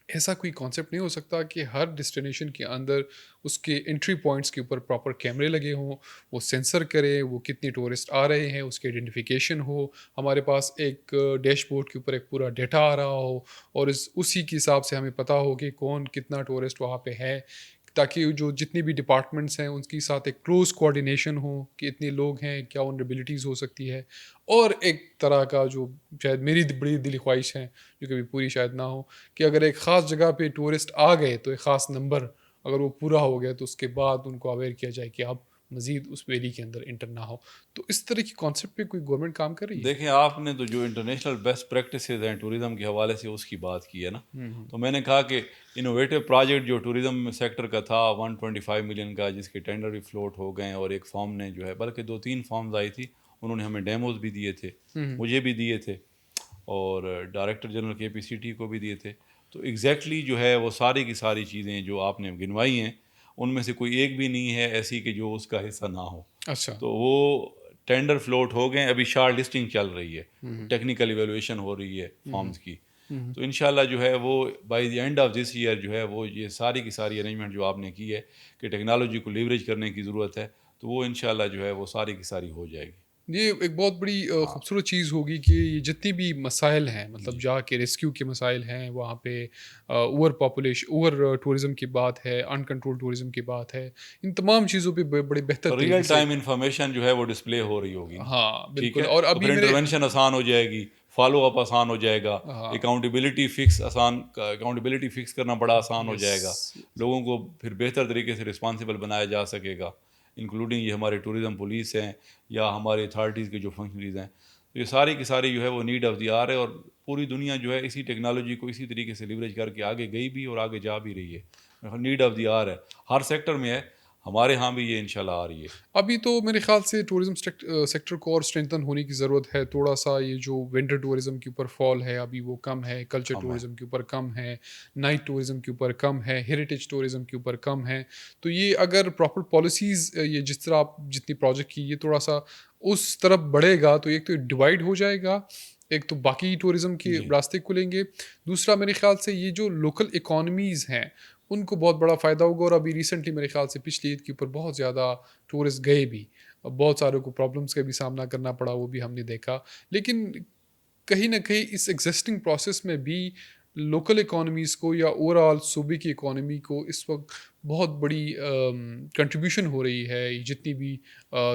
ایسا کوئی کانسیپٹ نہیں ہو سکتا کہ ہر ڈیسٹینیشن کے اندر اس کے انٹری پوائنٹس کے اوپر پراپر کیمرے لگے ہوں, وہ سینسر کرے وہ کتنے ٹورسٹ آ رہے ہیں, اس کی آئیڈینٹیفیکیشن ہو, ہمارے پاس ایک ڈیش بورڈ کے اوپر ایک پورا ڈیٹا آ رہا ہو, اور اسی کے حساب سے ہمیں پتہ ہو کہ کون کتنا ٹورسٹ وہاں پہ ہے, تاکہ جو جتنی بھی ڈپارٹمنٹس ہیں ان کے ساتھ ایک کلوز کوآرڈینیشن ہو کہ اتنے لوگ ہیں, کیا ونریبلٹیز ہو سکتی ہے. اور ایک طرح کا جو شاید میری بڑی دلی خواہش ہے جو کبھی پوری شاید نہ ہو, کہ اگر ایک خاص جگہ پہ ٹورسٹ آ گئے تو ایک خاص نمبر اگر وہ پورا ہو گیا تو اس کے بعد ان کو اویئر کیا جائے کہ اب مزید اس ویلی کے اندر انٹر نہ ہو. تو اس طرح کی کانسیپٹ پہ کوئی گورنمنٹ کام کر رہی ہے؟ دیکھیں آپ نے تو جو انٹرنیشنل بیسٹ پریکٹسز ہیں ٹوریزم کے حوالے سے اس کی بات کی ہے نا, تو میں نے کہا کہ انوویٹو پروجیکٹ جو ٹوریزم سیکٹر کا تھا 125 ملین کا, جس کے ٹینڈر بھی فلوٹ ہو گئے, اور ایک فارم نے جو ہے بلکہ 2-3 فارمز آئی تھی, انہوں نے ہمیں ڈیموز بھی دیے تھے, مجھے بھی دیے تھے, اور ڈائریکٹر جنرل کے پی سی ٹی کو بھی دیے تھے. تو ایگزیکٹلی جو ہے وہ ساری کی ساری چیزیں جو آپ نے گنوائی ہیں ان میں سے کوئی ایک بھی نہیں ہے ایسی کہ جو اس کا حصہ نہ ہو. اچھا, تو وہ ٹینڈر فلوٹ ہو گئے, ابھی شارٹ لسٹنگ چل رہی ہے, ٹیکنیکل ایویلویشن ہو رہی ہے فارمز کی. تو انشاءاللہ جو ہے وہ by the end of this year جو ہے وہ یہ ساری کی ساری ارینجمنٹ جو آپ نے کی ہے کہ ٹیکنالوجی کو لیوریج کرنے کی ضرورت ہے, تو وہ انشاءاللہ جو ہے وہ ساری کی ساری ہو جائے گی. یہ ایک بہت بڑی خوبصورت چیز ہوگی کہ یہ جتنی بھی مسائل ہیں, مطلب جا کے ریسکیو کے مسائل ہیں, وہاں پہ اوور ٹورزم کی بات ہے, ان کنٹرول ٹورزم کی بات ہے, ان تمام چیزوں پہ بڑے بہتر ریئل طریقے سے, ٹائم انفارمیشن جو ہے وہ ڈسپلے ہو رہی ہوگی نا, ہاں ٹھیک بالکل. ہے, اور تو ابھی پھر میرے انٹرونشن آسان ہو جائے گی, فالو اپ آسان ہو جائے گا, اکاؤنٹیبلٹی فکس کرنا بڑا آسان ہو جائے گا, لوگوں کو پھر بہتر طریقے سے رسپانسیبل بنایا جا سکے گا, انکلوڈنگ یہ ہمارے ٹوریزم پولیس ہیں یا ہمارے اتھارٹیز کے جو فنکشنریز ہیں. تو یہ ساری کی ساری جو ہے وہ نیڈ آف دی آر ہے، اور پوری دنیا جو ہے اسی ٹیکنالوجی کو اسی طریقے سے لیوریج کر کے آگے گئی بھی اور آگے جا بھی رہی ہے. نیڈ آف دی آر ہے، ہر سیکٹر میں ہے، ہمارے ہاں بھی یہ انشاءاللہ آ رہی ہے. ابھی تو میرے خیال سے ٹورزم سیکٹر کو اور اسٹرینتھن ہونے کی ضرورت ہے تھوڑا سا. یہ جو ونٹر ٹورزم کے اوپر فال ہے ابھی وہ کم ہے، کلچر کم ہے. ٹورزم کے اوپر کم ہے، نائٹ ٹورزم کے اوپر کم ہے، ہیریٹیج ٹورزم کے اوپر کم ہے. تو یہ اگر پراپر پالیسیز یہ جس طرح آپ جتنی پروجیکٹ کی یہ تھوڑا سا اس طرف بڑھے گا تو ایک تو ڈیوائڈ ہو جائے گا، ایک تو باقی ٹورزم کے جی راستے کھلیں گے. دوسرا میرے خیال سے یہ جو لوکل اکانومیز ہیں ان کو بہت بڑا فائدہ ہوگا. اور ابھی ریسنٹلی میرے خیال سے پچھلی عید کے اوپر بہت زیادہ ٹورسٹ گئے بھی، بہت ساروں کو پرابلمس کا بھی سامنا کرنا پڑا، وہ بھی ہم نے دیکھا. لیکن کہیں نہ کہیں اس ایگزسٹنگ پروسیس میں بھی لوکل اکانومیز کو یا اوور آل صوبے کی اکانومی کو اس وقت بہت بڑی کنٹریبیوشن ہو رہی ہے جتنی بھی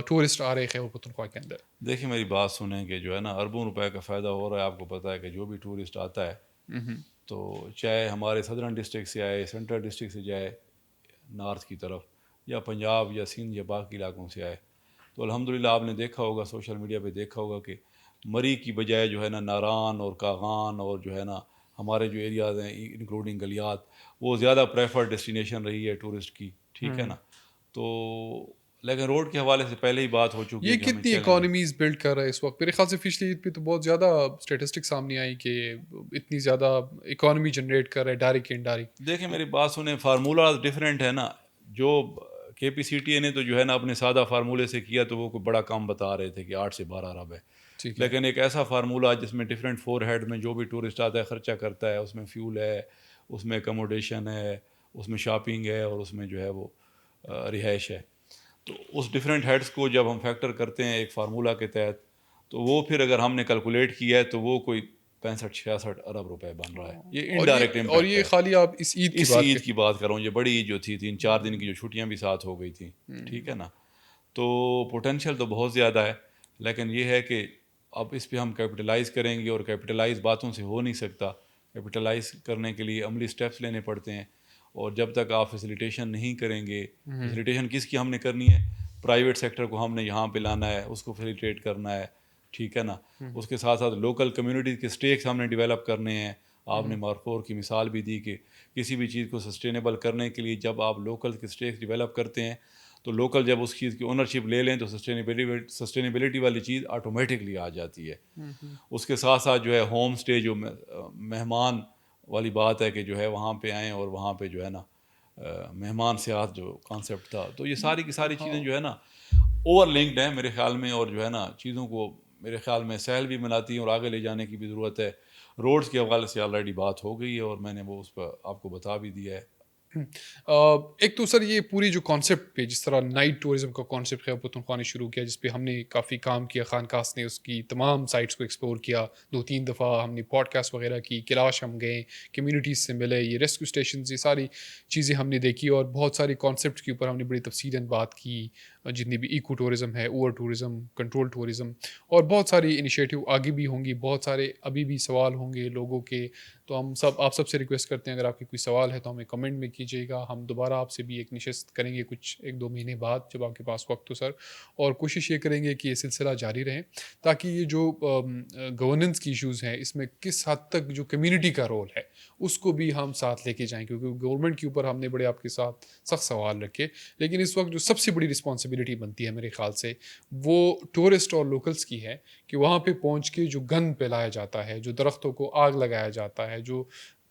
ٹورسٹ آ رہے ہیں خیبر پختونخوا کے اندر. دیکھیں میری بات سنیں کہ جو ہے نا اربوں روپے کا فائدہ ہو رہا ہے. آپ کو پتہ ہے کہ جو بھی ٹورسٹ آتا ہے تو چاہے ہمارے صدرن ڈسٹرکٹ سے آئے، سینٹرل ڈسٹرکٹ سے جائے نارتھ کی طرف، یا پنجاب یا سندھ یا باقی علاقوں سے آئے، تو الحمدللہ آپ نے دیکھا ہوگا، سوشل میڈیا پہ دیکھا ہوگا کہ مری کی بجائے جو ہے نا ناران اور کاغان اور جو ہے نا ہمارے جو ایریاز ہیں انکلوڈنگ گلیات، وہ زیادہ پریفرڈ ڈیسٹینیشن رہی ہے ٹورسٹ کی. ٹھیک ہے نا. تو لیکن روڈ کے حوالے سے پہلے ہی بات ہو چکی یہ ہے کہ ہمیں کتنی چیلنج ہے. اکانومیز بلڈ کر رہا ہے اس وقت؟ میرے خیال سے پچھلی عید پہ تو بہت زیادہ اسٹیٹسٹک سامنے آئی کہ اتنی زیادہ اکانومی جنریٹ کر رہا ہے ڈائریکٹ انڈائریکٹ. دیکھیں میری بات سنیں، فارمولاز ڈفرینٹ ہے نا. جو کے پی سی ٹی اے نے تو جو ہے نا اپنے سادہ فارمولے سے کیا تو وہ کوئی بڑا کام بتا رہے تھے کہ 8 سے 12 ارب ہے. ٹھیک ہے. لیکن ایک ایسا فارمولہ جس میں ڈفرینٹ فور ہیڈ میں جو بھی ٹورسٹ آتا ہے خرچہ کرتا ہے، اس میں فیول ہے، اس میں اکموڈیشن ہے، اس میں شاپنگ ہے، اور اس میں جو ہے وہ رہائش ہے. تو اس ڈفرینٹ ہیڈس کو جب ہم فیکٹر کرتے ہیں ایک فارمولہ کے تحت، تو وہ پھر اگر ہم نے کیلکولیٹ کیا ہے تو وہ کوئی 65-66 ارب روپے بن رہا ہے. یہ انڈائریکٹ اور امپیکٹ یہ ہے. خالی آپ اس عید کی اس بات عید کی بات کر رہا ہوں، یہ بڑی عید جو تھی 3-4 دن کی جو چھٹیاں بھی ساتھ ہو گئی تھیں. ٹھیک ہے نا. تو پوٹینشیل تو بہت زیادہ ہے، لیکن یہ ہے کہ اب اس پہ ہم کیپٹلائز کریں گے، اور کیپٹلائز باتوں سے ہو نہیں سکتا. کیپٹلائز کرنے کے لیے عملی سٹیپس لینے پڑتے ہیں، اور جب تک آپ فیسیلیٹیشن نہیں کریں گے، فیسیلیٹیشن کس کی ہم نے کرنی ہے؟ پرائیویٹ سیکٹر کو ہم نے یہاں پہ لانا ہے، اس کو فیسیلیٹیٹ کرنا ہے. ٹھیک ہے نا. اس کے ساتھ ساتھ لوکل کمیونٹیز کے اسٹیکس ہم نے ڈیولپ کرنے ہیں. آپ نے مارفور کی مثال بھی دی کہ کسی بھی چیز کو سسٹینیبل کرنے کے لیے جب آپ لوکل کے اسٹیکس ڈیولپ کرتے ہیں تو لوکل جب اس چیز کی اونرشپ لے لیں تو سسٹینیبلٹی والی چیز آٹومیٹکلی آ جاتی ہے. اس کے ساتھ ساتھ جو ہے ہوم اسٹے، جو مہمان والی بات ہے کہ جو ہے وہاں پہ آئیں اور وہاں پہ جو ہے نا مہمان سیاحت جو کانسیپٹ تھا، تو یہ ساری کی ساری چیزیں جو ہے نا اوور لنکڈ ہیں میرے خیال میں، اور جو ہے نا چیزوں کو میرے خیال میں سہل بھی بناتی ہیں اور آگے لے جانے کی بھی ضرورت ہے. روڈز کے حوالے سے آلریڈی بات ہو گئی ہے اور میں نے وہ اس پر آپ کو بتا بھی دیا ہے. ایک تو سر یہ پوری جو کانسیپٹ پہ جس طرح نائٹ ٹورزم کا کانسیپٹ خیبر پختونخوا نے شروع کیا، جس پہ ہم نے کافی کام کیا، خان کاسٹ نے اس کی تمام سائٹس کو ایکسپلور کیا، 2-3 دفعہ ہم نے پوڈ کاسٹ وغیرہ کی، کلاش ہم گئے، کمیونٹیز سے ملے، یہ ریسکیو اسٹیشنز، یہ ساری چیزیں ہم نے دیکھی، اور بہت ساری کانسیپٹ کے اوپر ہم نے بڑی تفصیلاً بات کی، جتنی بھی ایکو ٹورزم ہے، اوور ٹورزم، کنٹرول ٹورزم، اور بہت ساری انیشیٹو آگے بھی ہوں گی، بہت سارے ابھی بھی سوال ہوں گے لوگوں کے. تو ہم آپ سب سے ریکویسٹ کرتے ہیں اگر آپ کے کوئی سوال ہے تو ہمیں کمنٹ میں کیجیے گا. ہم دوبارہ آپ سے بھی ایک نشست کریں گے کچھ 1-2 مہینے بعد جب آپ کے پاس وقت ہو سر، اور کوشش یہ کریں گے کہ یہ سلسلہ جاری رہے تاکہ یہ جو گورننس کی ایشوز ہیں اس میں کس حد تک جو کمیونٹی کا رول ہے اس کو بھی ہم ساتھ لے کے جائیں، کیونکہ گورنمنٹ کے اوپر ہم نے بڑے آپ کے ساتھ سخت سوال رکھے. لیکن اس وقت جو سب سے بڑی رسپانسبلٹی بنتی ہے میرے خیال سے وہ ٹورسٹ اور لوکلس کی ہے کہ وہاں پہ پہنچ کے جو گن پھیلایا جاتا ہے، جو درختوں کو آگ لگایا جاتا ہے، جو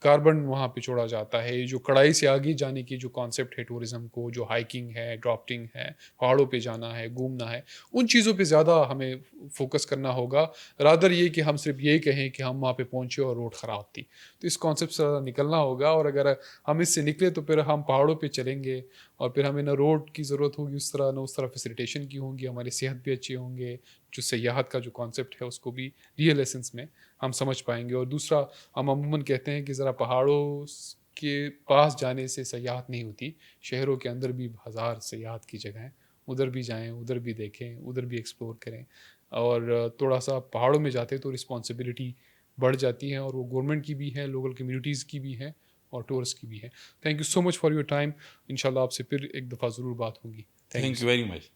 کاربن وہاں پہ چھوڑا جاتا ہے، جو کڑائی سے آگے جانے کی جو کانسیپٹ ہے ٹورزم کو، جو ہائکنگ ہے، ڈرافٹنگ ہے، پہاڑوں پہ جانا ہے، گھومنا ہے، ان چیزوں پہ زیادہ ہمیں فوکس کرنا ہوگا، رادر یہ کہ ہم صرف یہ کہیں کہ ہم وہاں پہ پہنچے اور روڈ خراب تھی. تو اس کانسیپٹ سے زیادہ نکلنا ہوگا، اور اگر ہم اس سے نکلے تو پھر ہم پہاڑوں پہ چلیں گے، اور پھر ہمیں نہ روڈ کی ضرورت ہوگی اس طرح، نہ اس طرح فیسیلیٹیشن کی ہوں گی، ہماری صحت بھی اچھی ہوں گے، جو سیاحت کا جو کانسیپٹ ہے اس کو بھی ریئل ایسنس میں ہم سمجھ پائیں گے. اور دوسرا، ہم عموماً کہتے ہیں کہ ذرا پہاڑوں کے پاس جانے سے سیاحت نہیں ہوتی، شہروں کے اندر بھی ہزار سیاحت کی جگہیں، ادھر بھی جائیں، ادھر بھی دیکھیں، ادھر بھی ایکسپلور کریں. اور تھوڑا سا پہاڑوں میں جاتے تو رسپانسبلٹی بڑھ جاتی ہے، اور وہ گورنمنٹ کی بھی ہے، لوکل کمیونٹیز کی بھی ہے، اور ٹورسٹ کی بھی ہے. Thank you so much for your time. انشاءاللہ آپ سے پھر ایک دفعہ ضرور بات ہوگی. Thank you thank you sir. Very much.